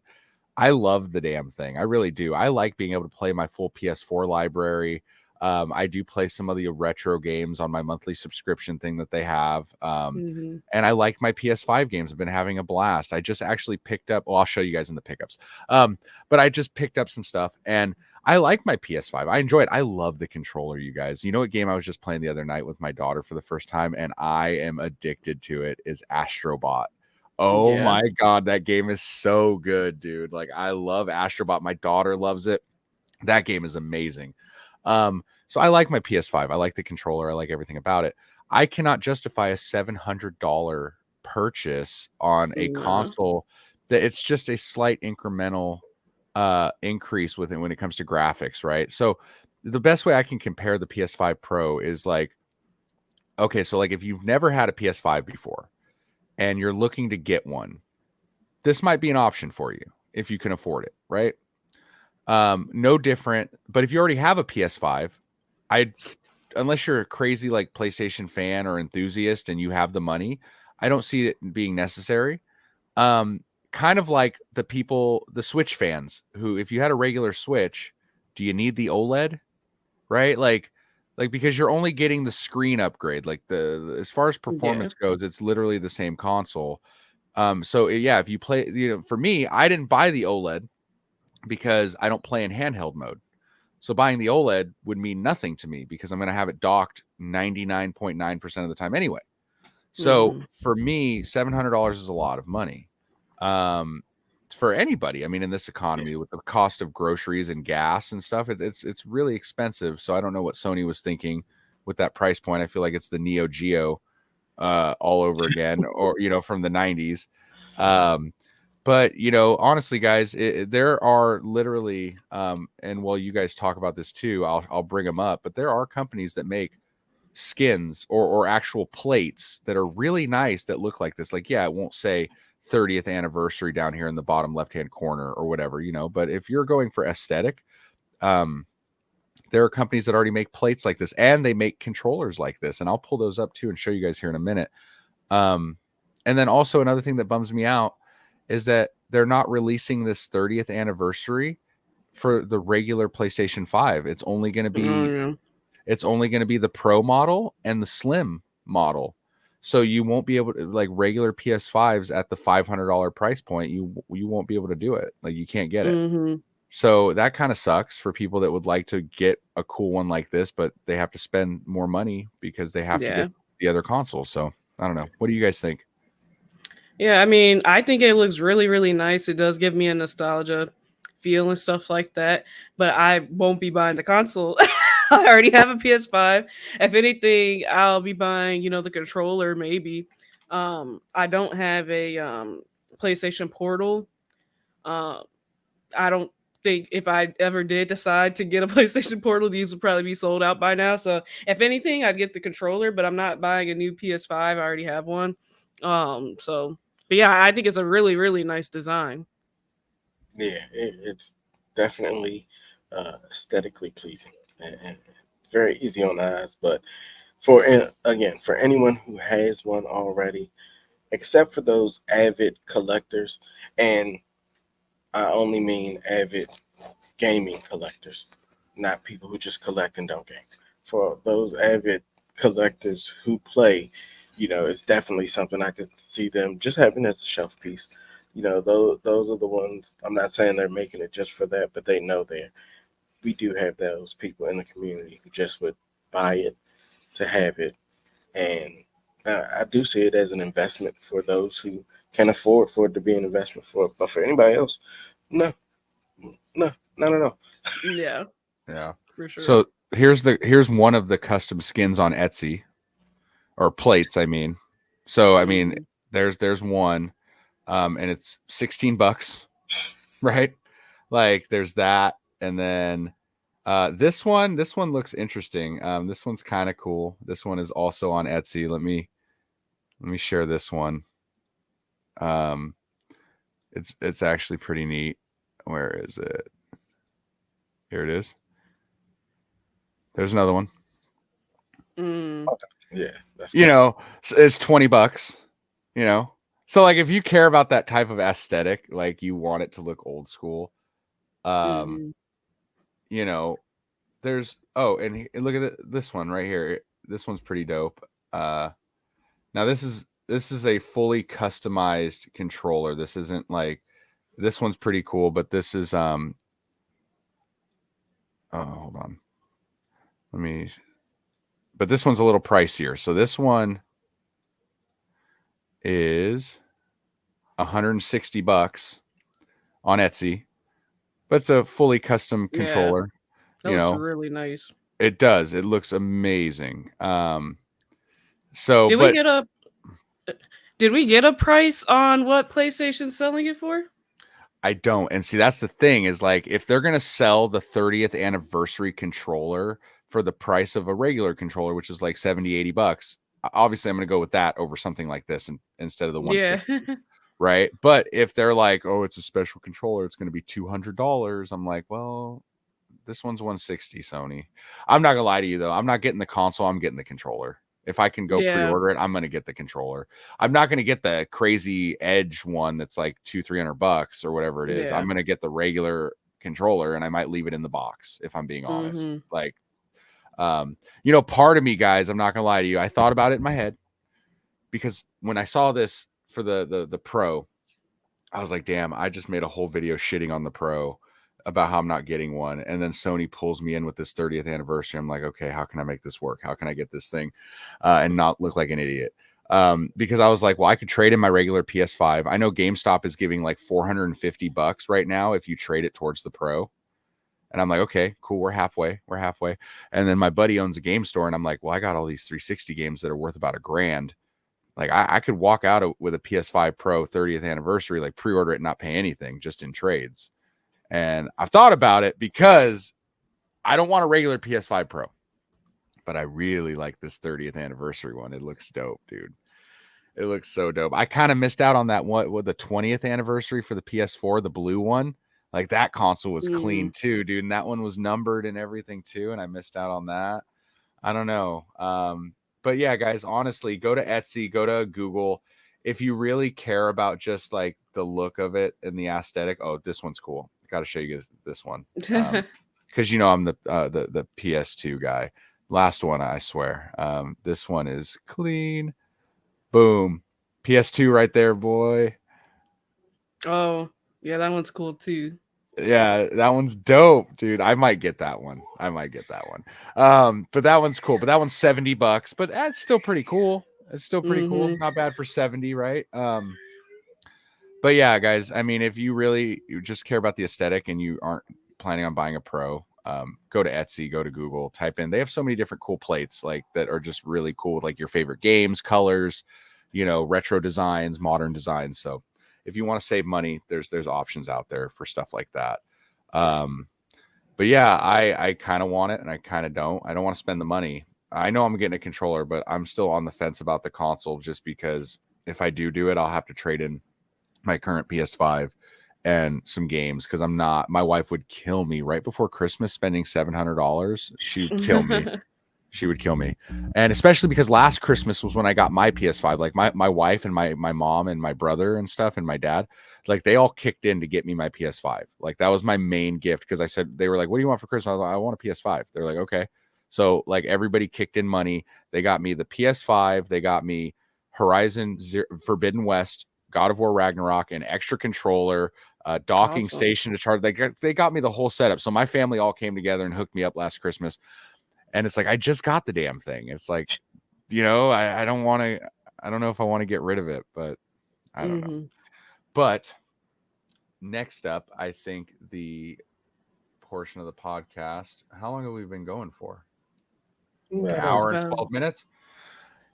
I love the damn thing. I really do. I like being able to play my full PS4 library. I do play some of the retro games on my monthly subscription thing that they have. And I like my PS5 games. I've been having a blast. I just actually picked up, I'll show you guys in the pickups. But I just picked up some stuff and I like my PS5. I enjoy it. I love the controller, you guys. You know what game I was just playing the other night with my daughter for the first time, and I am addicted to it, is Astrobot. Oh my God, that game is so good, dude. Like, I love Astrobot. My daughter loves it. That game is amazing. So I like my PS5. I like the controller. I like everything about it. I cannot justify a $700 purchase on a console that it's just a slight incremental increase with it when it comes to graphics, right? So the best way I can compare the PS5 Pro is like, okay, so like if you've never had a PS5 before and you're looking to get one, this might be an option for you if you can afford it, right? No different. But if you already have a PS5, unless you're a crazy like PlayStation fan or enthusiast and you have the money, I don't see it being necessary. Kind of like the Switch fans who, if you had a regular Switch, do you need the OLED? right? Like because you're only getting the screen upgrade. Like as far as performance goes, it's literally the same console. So yeah, if you play, for me, I didn't buy the OLED because I don't play in handheld mode. So buying the OLED would mean nothing to me because I'm going to have it docked 99.9% of the time anyway. So for me, $700 is a lot of money. For anybody, I mean, in this economy with the cost of groceries and gas and stuff, it's really expensive. So I don't know what Sony was thinking with that price point. I feel like it's the Neo Geo all over again, or from the 90s. But honestly, guys, there are literally, and while you guys talk about this too, I'll bring them up. But there are companies that make skins or actual plates that are really nice that look like this. Like, yeah, it won't say 30th anniversary down here in the bottom left hand corner or whatever, But if you're going for aesthetic, there are companies that already make plates like this, and they make controllers like this. And I'll pull those up too and show you guys here in a minute. And then also another thing that bums me out is that they're not releasing this 30th anniversary for the regular PlayStation 5. It's only going to be the Pro model and the Slim model. So you won't be able to, like, regular PS5s at the $500 price point. You won't be able to do it. Like, you can't get it. So that kind of sucks for people that would like to get a cool one like this, but they have to spend more money because they have to get the other console. So I don't know. What do you guys think? Yeah, I mean, I think it looks really, really nice. It does give me a nostalgia feel and stuff like that, but I won't be buying the console. I already have a PS5. If anything, I'll be buying, the controller maybe. I don't have a PlayStation Portal. I don't think if I ever did decide to get a PlayStation Portal, these would probably be sold out by now. So if anything, I'd get the controller, but I'm not buying a new PS5. I already have one. But yeah, I think it's a really, really nice design. Yeah, it's definitely aesthetically pleasing and very easy on the eyes. But for anyone who has one already, except for those avid collectors, and I only mean avid gaming collectors, not people who just collect and don't game. For those avid collectors who play, it's definitely something I could see them just having as a shelf piece. Those are the ones. I'm not saying they're making it just for that, but they know we do have those people in the community who just would buy it to have it, and I do see it as an investment for those who can afford for it to be an investment for. But for anybody else, no, not at all. Yeah, for sure. So here's one of the custom skins on Etsy, or plates, I mean. So I mean, there's one, and it's $16, right? Like, there's that, and then this one looks interesting. This one's kind of cool. This one is also on Etsy. Let me share this one. It's actually pretty neat. Where is it? Here it is. There's another one. Yeah, it's $20. So like, if you care about that type of aesthetic, like you want it to look old school, there's and look at this one right here. This one's pretty dope. Now this is a fully customized controller. This isn't like, this one's pretty cool, but this is hold on. But this one's a little pricier. So this one is $160 on Etsy, but it's a fully custom controller. That looks really nice. It does. It looks amazing. So did we get a price on what PlayStation's selling it for? I don't. And see, that's the thing, is like, if they're going to sell the 30th anniversary controller for the price of a regular controller, which is like $70-$80, obviously I'm going to go with that over something like this instead of the $160. Right? But if they're like, oh, it's a special controller, it's going to be $200, I'm like, well, this one's $160, Sony. I'm not gonna lie to you though. I'm not getting the console. I'm getting the controller. If I can go pre-order it, I'm gonna get the controller. I'm not gonna get the crazy Edge one that's like $200-$300 or whatever it is. I'm gonna get the regular controller, and I might leave it in the box if I'm being honest. Like, Part of me, guys, I'm not gonna lie to you, I thought about it in my head, because when I saw this for the Pro, I was like, damn, I just made a whole video shitting on the Pro about how I'm not getting one. And then Sony pulls me in with this 30th anniversary. I'm like, okay, how can I make this work? How can I get this thing and not look like an idiot? Because I was like, well, I could trade in my regular PS5. I know GameStop is giving like $450 right now if you trade it towards the Pro. And I'm like, okay, cool. We're halfway. And then my buddy owns a game store. And I'm like, well, I got all these 360 games that are worth about $1,000. Like I could walk out with a PS5 Pro 30th anniversary, like pre-order it and not pay anything, just in trades. And I've thought about it because I don't want a regular PS5 Pro, but I really like this 30th anniversary one. It looks dope, dude. It looks so dope. I kind of missed out on that one with the 20th anniversary for the PS4, the blue one. Like that console was clean too, dude. And that one was numbered and everything too. And I missed out on that. I don't know. But yeah, guys, honestly, go to Etsy, go to Google. If you really care about just like the look of it and the aesthetic, oh, this one's cool. I got to show you guys this one. Because I'm the PS2 guy. Last one, I swear. This one is clean. Boom. PS2 right there, boy. Oh, yeah, that one's cool too. Yeah, that one's dope, dude. I might get that one. But that one's cool. But that one's $70, but that's still pretty cool. It's still pretty cool. Not bad for 70, right? But yeah, guys, I mean, if you just care about the aesthetic and you aren't planning on buying a Pro, go to Etsy, go to Google, type in. They have so many different cool plates like that are just really cool with like your favorite games, colors, retro designs, modern designs. So if you want to save money, there's options out there for stuff like that. But yeah, I kind of want it and I kind of don't. I don't want to spend the money. I know I'm getting a controller, but I'm still on the fence about the console just because if I do it, I'll have to trade in my current PS5 and some games because my wife would kill me right before Christmas spending $700. She'd kill me. She would kill me. And especially because last Christmas was when I got my PS5. Like my wife and my mom and my brother and stuff and my dad, like they all kicked in to get me my PS5. Like that was my main gift because I said, they were like, what do you want for Christmas? I was like, I want a PS5. They're like, okay. So like everybody kicked in money. They got me the PS5. They got me Horizon Forbidden West, God of War Ragnarok, an extra controller, docking station to charge. They got me the whole setup. So my family all came together and hooked me up last Christmas. And it's like, I just got the damn thing. It's like, I don't want to, I don't know if I want to get rid of it, but I don't know. But next up, I think the portion of the podcast, how long have we been going for? An hour and 12 minutes.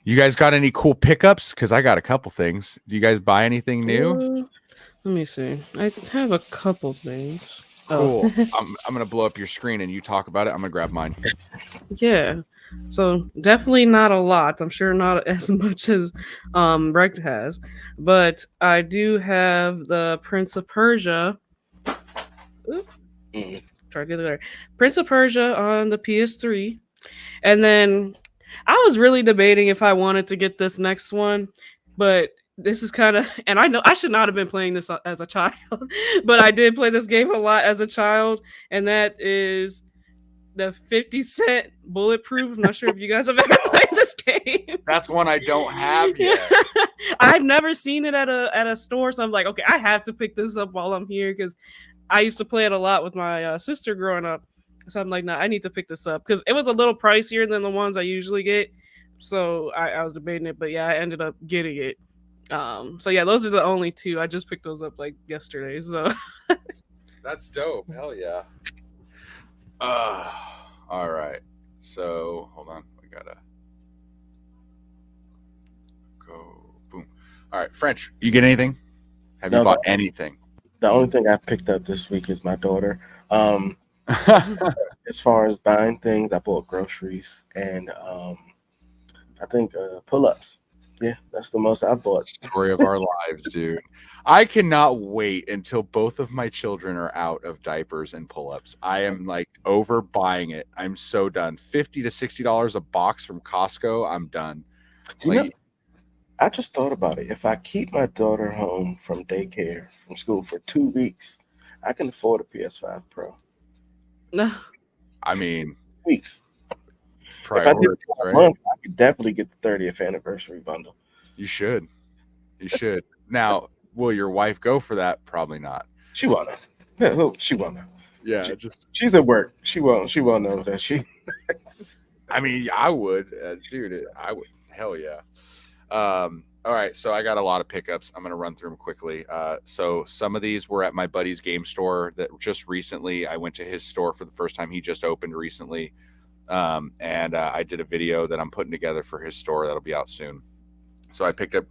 You guys got any cool pickups? Because I got a couple things. Do you guys buy anything new? Let me see. I have a couple things. Cool. I'm gonna blow up your screen and you talk about it. I'm gonna grab mine. Yeah. So definitely not a lot. I'm sure not as much as Rect has, but I do have the Prince of Persia. Try to get there. Prince of Persia on the PS3, and then I was really debating if I wanted to get this next one, but this is kind of, and I know I should not have been playing this as a child, but I did play this game a lot as a child, and that is the 50 Cent Bulletproof. I'm not sure if you guys have ever played this game. That's one I don't have yet. I've never seen it at a store, so I'm like, okay, I have to pick this up while I'm here because I used to play it a lot with my sister growing up. So I'm like, nah, I need to pick this up because it was a little pricier than the ones I usually get. So I was debating it, but yeah, I ended up getting it. So yeah, those are the only two. I just picked those up like yesterday. So that's dope. Hell yeah. All right. So hold on. We gotta go. Boom. All right, French. You get anything? Have you bought anything? The only thing I picked up this week is my daughter. As far as buying things, I bought groceries and I think pull-ups. Yeah, that's the most I've bought. Story of our lives, dude. I cannot wait until both of my children are out of diapers and pull-ups. I am like overbuying it. I'm so done. $50 to $60 a box from Costco. I'm done. I just thought about it. If I keep my daughter home from daycare, from school for 2 weeks, I can afford a PS5 Pro. No. I mean, weeks. If I did Priorities, it right? a month, I could definitely get the 30th anniversary bundle. You should. You should. Now, will your wife go for that? Probably not. She won't know. Yeah, she won't know. Yeah, just. She's at work. She won't know that she. I mean, I would, dude. I would. Hell yeah. All right, so I got a lot of pickups. I'm gonna run through them quickly. So some of these were at my buddy's game store that just recently. I went to his store for the first time. He just opened recently, and I did a video that I'm putting together for his store that'll be out soon. So I picked up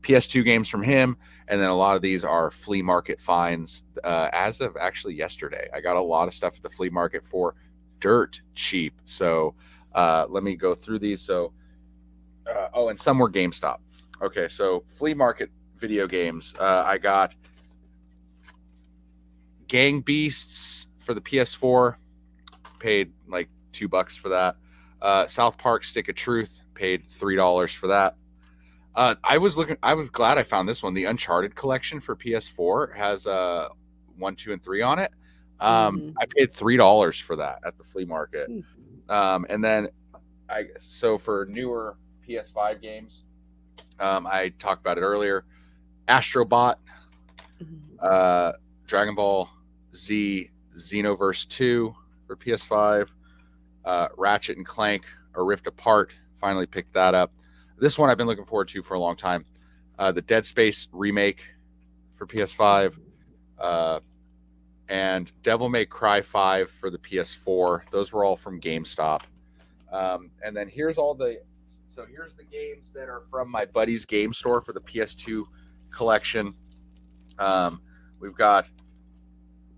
PS2 games from him, and then a lot of these are flea market finds. As of actually yesterday, I got a lot of stuff at the flea market for dirt cheap. So let me go through these. So, and some were GameStop. Okay, so flea market video games. I got Gang Beasts for the PS4. Paid like $2 for that. South Park Stick of Truth. Paid $3 for that. I was glad I found this one. The Uncharted collection for PS4 has 1, 2, and 3 on it. I paid $3 for that at the flea market. And then so for newer PS5 games, I talked about it earlier. Astrobot, Dragon Ball Z Xenoverse 2 for PS5, Ratchet and Clank, A Rift Apart. Finally picked that up. This one I've been looking forward to for a long time. The Dead Space remake for PS5, and Devil May Cry 5 for the PS4. Those were all from GameStop. And then here's the games that are from my buddy's game store for the PS2 collection. We've got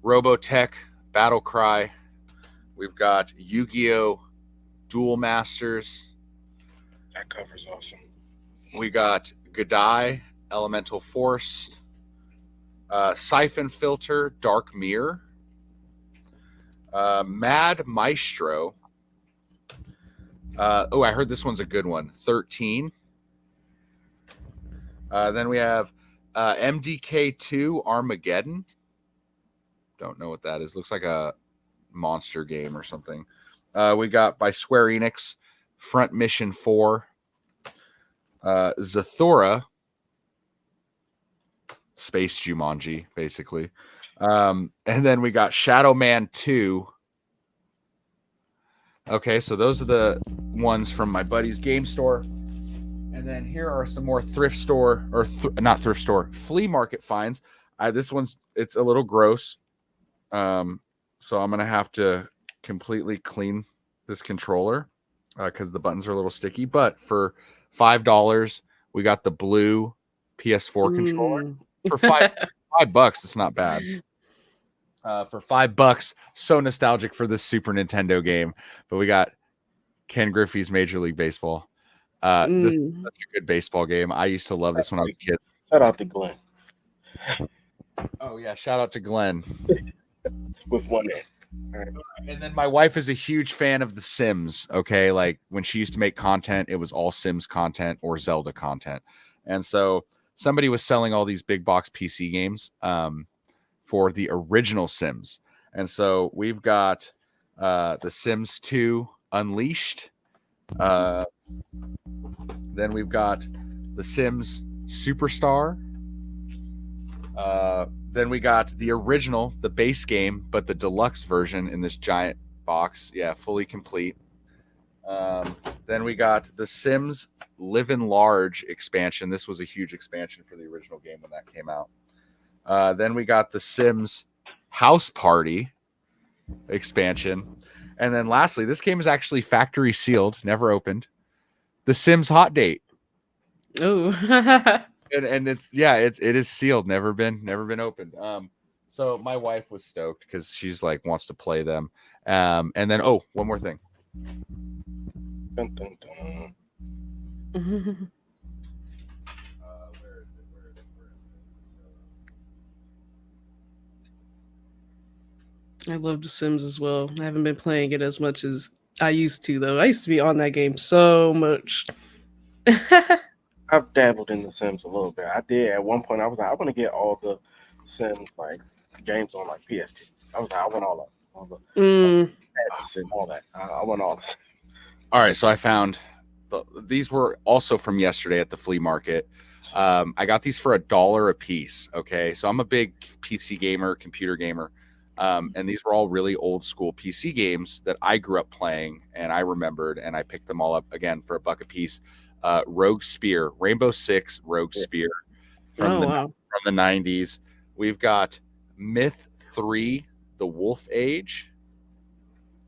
Robotech Battle Cry. We've got Yu-Gi-Oh! Duel Masters. That cover's awesome. We got Godai Elemental Force. Siphon Filter Dark Mirror. Mad Maestro. I heard this one's a good one. 13. Then we have MDK2 Armageddon. Don't know what that is. Looks like a monster game or something. We got by Square Enix Front Mission 4. Zathura. Space Jumanji, basically. And then we got Shadow Man 2. Okay, so those are the ones from my buddy's game store. And then here are some more thrift store, or not thrift store, flea market finds. It's a little gross. So I'm going to have to completely clean this controller because the buttons are a little sticky. But for $5, we got the blue PS4 controller. For $5, it's not bad. For $5, so nostalgic for this Super Nintendo game. But we got Ken Griffey's Major League Baseball. This is such a good baseball game. I used to love this when I was a kid. Shout out to Glenn. Oh yeah, shout out to Glenn. With one hand. And then my wife is a huge fan of The Sims. Okay, like when she used to make content, it was all Sims content or Zelda content. And so somebody was selling all these big box PC games for the original Sims. And so we've got The Sims 2 Unleashed. Then we've got The Sims Superstar. Then we got the original, the base game, but the deluxe version in this giant box. Yeah, fully complete. Then we got The Sims Live in Large expansion. This was a huge expansion for the original game when that came out. Then we got The Sims House Party expansion. And then lastly, this game is actually factory sealed, never opened. The Sims Hot Date. Oh. and it is sealed, never been opened. So my wife was stoked because she's like wants to play them. And then one more thing. Dun, dun, dun. Where is it? I love The Sims as well. I haven't been playing it as much as I used to, though. I used to be on that game so much. I've dabbled in The Sims a little bit. I did at one point. I was like, I want to get all the Sims like games on like PS2. I was like, I want all the pets and all that. I want all this. All right, so I found these were also from yesterday at the flea market. I got these for $1 a piece. Okay, so I'm a big PC gamer, computer gamer, and these were all really old school PC games that I grew up playing, and I remembered, and I picked them all up again for $1 a piece. Rogue Spear, Rainbow Six, Rogue Spear from Oh the wow. from the 90s. We've got Myth 3, The Wolf Age.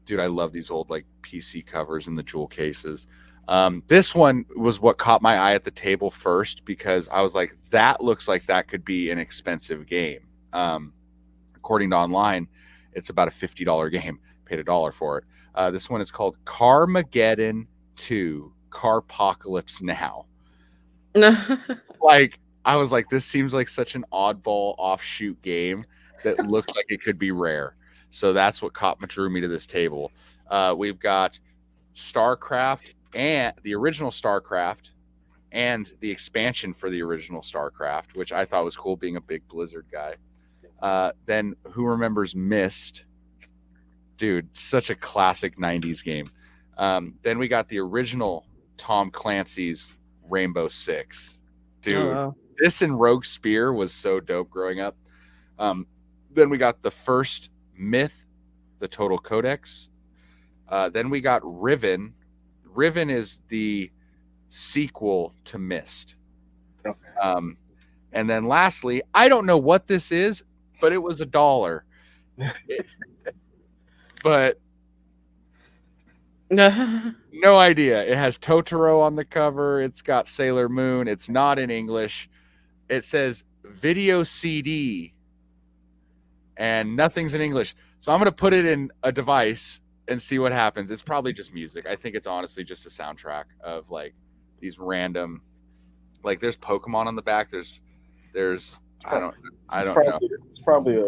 Dude, I love these old like PC covers and the jewel cases. This one was what caught my eye at the table first because I was like, that looks like that could be an expensive game. According to online, it's about a $50 game. Paid $1 for it. This one is called Carmageddon 2, Carpocalypse Now. Like, I was like, this seems like such an oddball offshoot game that looks like it could be rare. So that's what drew me to this table. We've got StarCraft and the original StarCraft and the expansion for the original StarCraft, which I thought was cool being a big Blizzard guy. Then who remembers Myst? Dude, such a classic 90s game. Then we got the original Tom Clancy's Rainbow Six. Dude, Oh, wow. this and Rogue Spear was so dope growing up. Then we got the first Myth, the Total Codex. Then we got Riven. Riven is the sequel to Myst. Okay. And then lastly, I don't know what this is, but it was $1. But no idea. It has Totoro on the cover. It's got Sailor Moon. It's not in English. It says video CD and nothing's in English. So I'm going to put it in a device and see what happens. It's probably just music. I think it's honestly just a soundtrack of like these random, like there's Pokemon on the back. There's I don't know. It's probably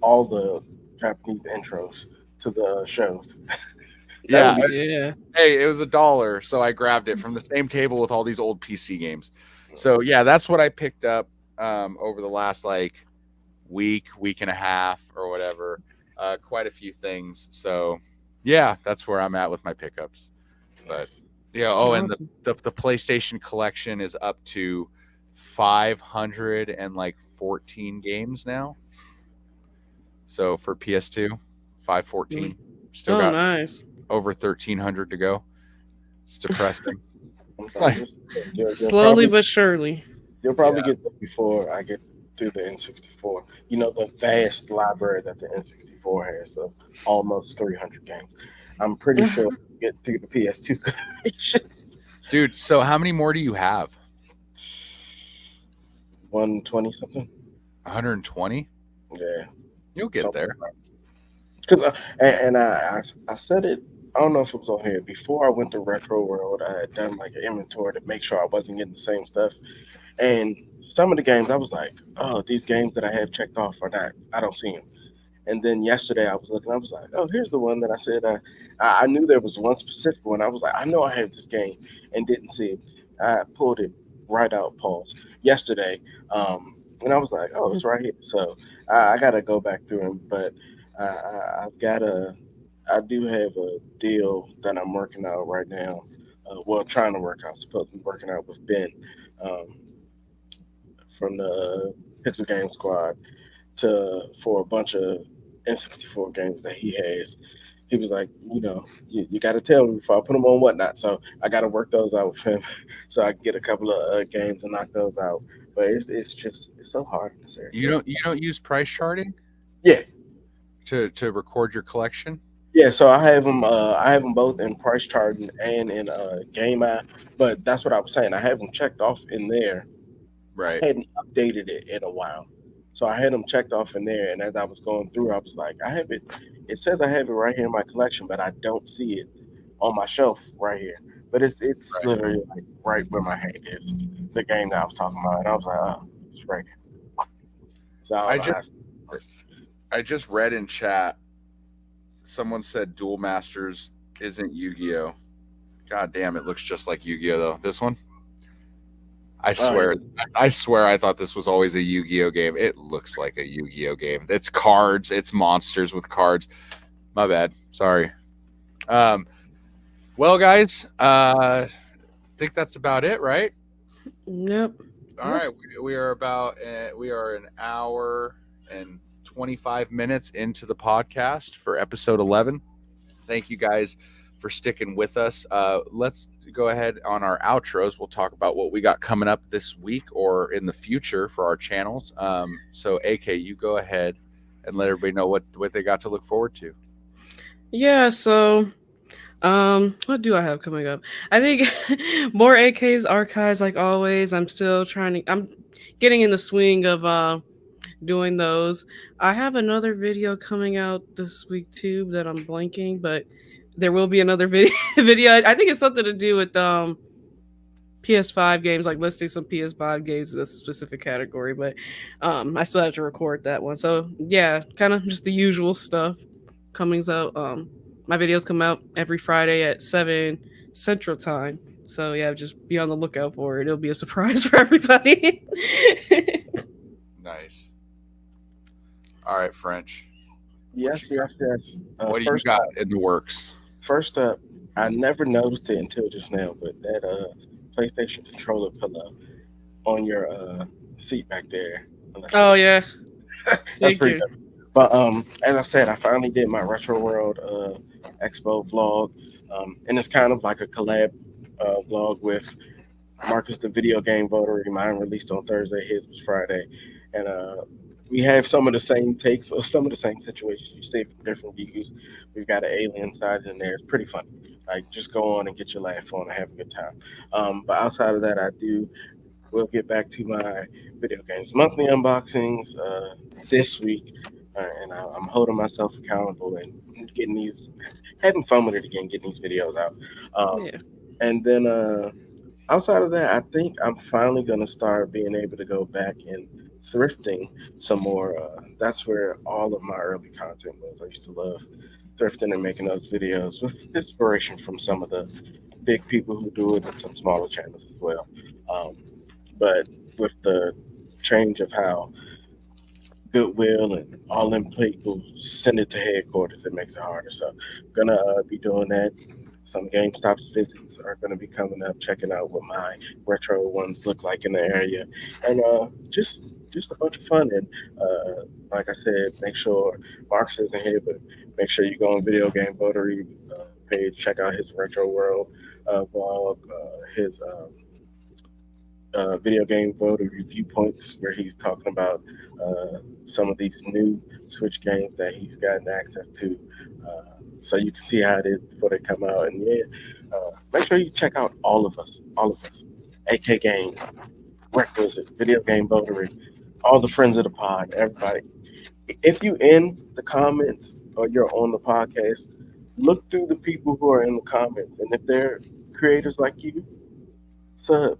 all the Japanese intros to the shows. Yeah. Yeah. Hey, it was $1, so I grabbed it from the same table with all these old PC games. So yeah, that's what I picked up over the last like week and a half or whatever. Quite a few things. So yeah, that's where I'm at with my pickups. But yeah, and the PlayStation collection is up to 514 games now. So for PS2, 514. Still got nice. over 1,300 to go. It's depressing. Slowly but surely. You'll probably get there before I get through the N64. You know, the vast library that the N64 has of almost 300 games. I'm pretty sure we'll get through the PS2 collection. Dude, so how many more do you have? 120 something. 120? Yeah. You'll get there. Because I said it, I don't know if it was on here, before I went to Retro World, I had done like an inventory to make sure I wasn't getting the same stuff. And some of the games I was like, oh, these games that I have checked off are not, I don't see them. And then yesterday I was looking, I was like, oh, here's the one that I said, I knew there was one specific one. I was like, I know I have this game and didn't see it. I pulled it right out, pause, yesterday. And I was like, oh, it's right here. So I got to go back through them. But I do have a deal that I'm working out right now. Trying to work out, supposed to be working out with Ben from the Pixel Game Squad for a bunch of N64 games that he has. He was like, you got to tell me before I put them on whatnot. So I got to work those out with him so I can get a couple of games and knock those out. But it's so hard in this area. You don't use price charting? Yeah. To record your collection? Yeah, so I have them both in price charting and in Game Eye. But that's what I was saying. I have them checked off in there. Right. I hadn't updated it in a while. So I had them checked off in there, and as I was going through, I was like, I have it. It says I have it right here in my collection, but I don't see it on my shelf right here. But it's right. Literally like right where my hand is. The game that I was talking about, and I was like, oh, it's right here. So I just read in chat. Someone said Duel Masters isn't Yu-Gi-Oh. God damn, it looks just like Yu-Gi-Oh though. This one. I swear I thought this was always a Yu-Gi-Oh game. It looks like a Yu-Gi-Oh game. It's cards, it's monsters with cards. My bad. Sorry. Well, guys, think that's about it, right? Yep. All right, we are we are an hour and 25 minutes into the podcast for episode 11. Thank you guys for sticking with us. Let's go ahead on our outros. We'll talk about what we got coming up this week or in the future for our channels. So AK, you go ahead and let everybody know what they got to look forward to. Yeah, so what do I have coming up? I think more AK's archives like always. I'm getting in the swing of doing those. I have another video coming out this week too that I'm blanking, but there will be another video. I think it's something to do with PS5 games, like listing some PS5 games in this specific category, but I still have to record that one. So yeah, kind of just the usual stuff coming out. My videos come out every Friday at 7 Central Time. So yeah, just be on the lookout for it. It'll be a surprise for everybody. Nice. All right, French. Yes. What do you got in the works? First up, I never noticed it until just now, but that PlayStation controller pillow on your seat back there. Oh yeah. That's pretty good. But as I said, I finally did my Retro World Expo vlog, and it's kind of like a collab vlog with Marcus, the video game votary. Mine released on Thursday, his was Friday, and we have some of the same takes or some of the same situations. You see from different views. We've got an alien side in there. It's pretty funny. Like, just go on and get your laugh on and have a good time. But outside of that, we'll get back to my video games monthly unboxings this week. And I'm holding myself accountable and having fun with it again, getting these videos out. And then outside of that, I think I'm finally going to start being able to go back and thrifting some more. That's where all of my early content was. I used to love thrifting and making those videos with inspiration from some of the big people who do it and some smaller channels as well. But with the change of how Goodwill and all them people send it to headquarters, it makes it harder. So I'm gonna be doing that. Some GameStop's visits are gonna be coming up, checking out what my retro ones look like in the area, and just a bunch of fun. And like I said, make sure Marcus isn't here, but make sure you go on Video Game Votary page, check out his Retro World vlog, his Video Game Votary viewpoints, where he's talking about some of these new Switch games that he's gotten access to, so you can see how it is before they come out. And make sure you check out all of us, AkayGames, RectWizard, Video Game Votary, all the friends of the pod, everybody. If you in the comments or you're on the podcast, look through the people who are in the comments, and if they're creators like you, sub.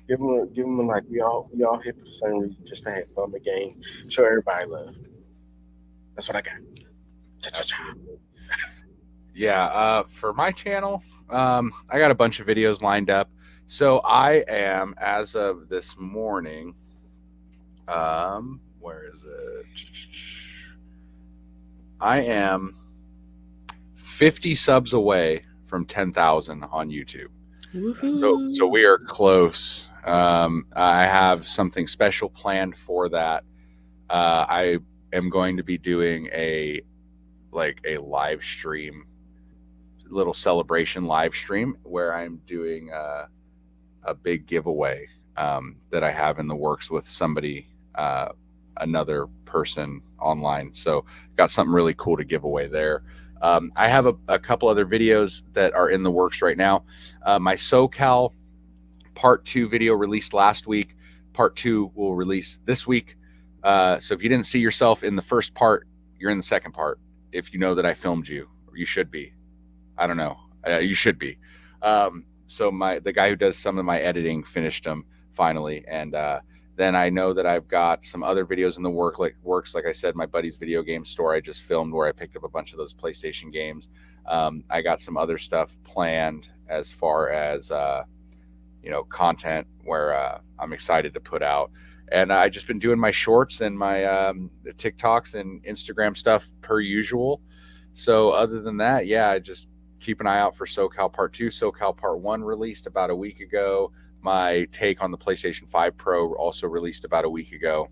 Give them a like. We all here for the same reason, just to have fun the game, show everybody love. That's what I got. Absolutely. Yeah, for my channel, I got a bunch of videos lined up. So I am, as of this morning, where is it? I am 50 subs away from 10,000 on YouTube. So we are close. I have something special planned for that. I am going to be doing a live stream, little celebration live stream, where I'm doing a big giveaway that I have in the works with somebody, another person online. So got something really cool to give away there. I have a couple other videos that are in the works right now. My SoCal Part 2 video released last week. Part 2 will release this week. So if you didn't see yourself in the first part, you're in the second part. If you know that I filmed you, or you should be. I don't know. You should be. So the guy who does some of my editing finished them finally. And then I know that I've got some other videos in the works. Like I said, my buddy's video game store I just filmed, where I picked up a bunch of those PlayStation games. I got some other stuff planned as far as content where I'm excited to put out. And I just been doing my shorts and my TikToks and Instagram stuff per usual. So other than that, yeah, I just keep an eye out for SoCal Part 2. SoCal Part 1 released about a week ago. My take on the PlayStation 5 Pro also released about a week ago.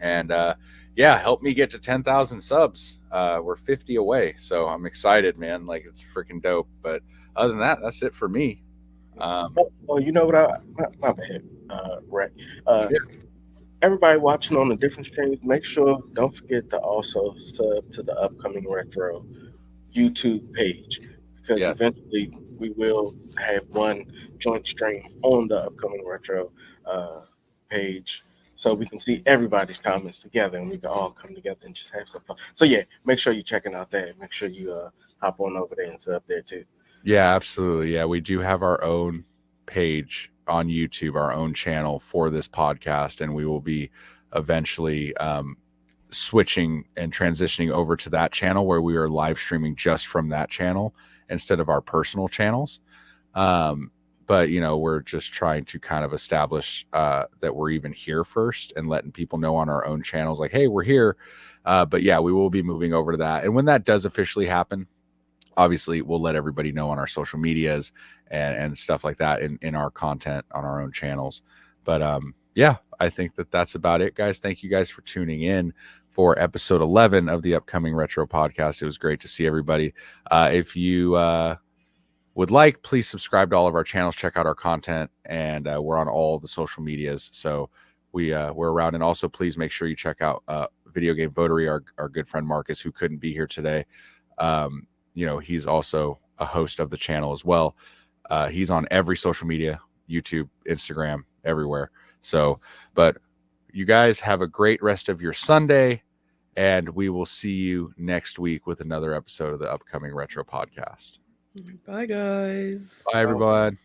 And yeah, help me get to 10,000 subs. We're 50 away, so I'm excited, man. Like, it's freaking dope. But other than that, that's it for me. You know what? My bad, Rec. Yeah. Everybody watching on the different streams, don't forget to also sub to the upcoming Retro YouTube page, because Yes. eventually we will have one joint stream on the upcoming Retro page, so we can see everybody's comments together and we can all come together and just have some fun. So yeah, make sure you're checking out that. Make sure you hop on over there and sub there too. Yeah, absolutely. Yeah, we do have our own page on YouTube, our own channel for this podcast, and we will be eventually switching and transitioning over to that channel where we are live streaming just from that channel instead of our personal channels. But we're just trying to kind of establish that we're even here first and letting people know on our own channels, like, hey, we're here. But yeah, we will be moving over to that. And when that does officially happen, obviously we'll let everybody know on our social medias and stuff like that in our content on our own channels. But yeah, I think that's about it, guys. Thank you guys for tuning in for episode 11 of the upcoming Retro podcast. It was great to see everybody. If you would like, please subscribe to all of our channels, check out our content, and we're on all the social medias, so we're around. And also, please make sure you check out VideoGameVotary, our good friend Marcus, who couldn't be here today. He's also a host of the channel as well. He's on every social media, YouTube, Instagram, everywhere. So, but you guys have a great rest of your Sunday, and we will see you next week with another episode of the upcoming Retro podcast. Bye, guys. Bye, everyone.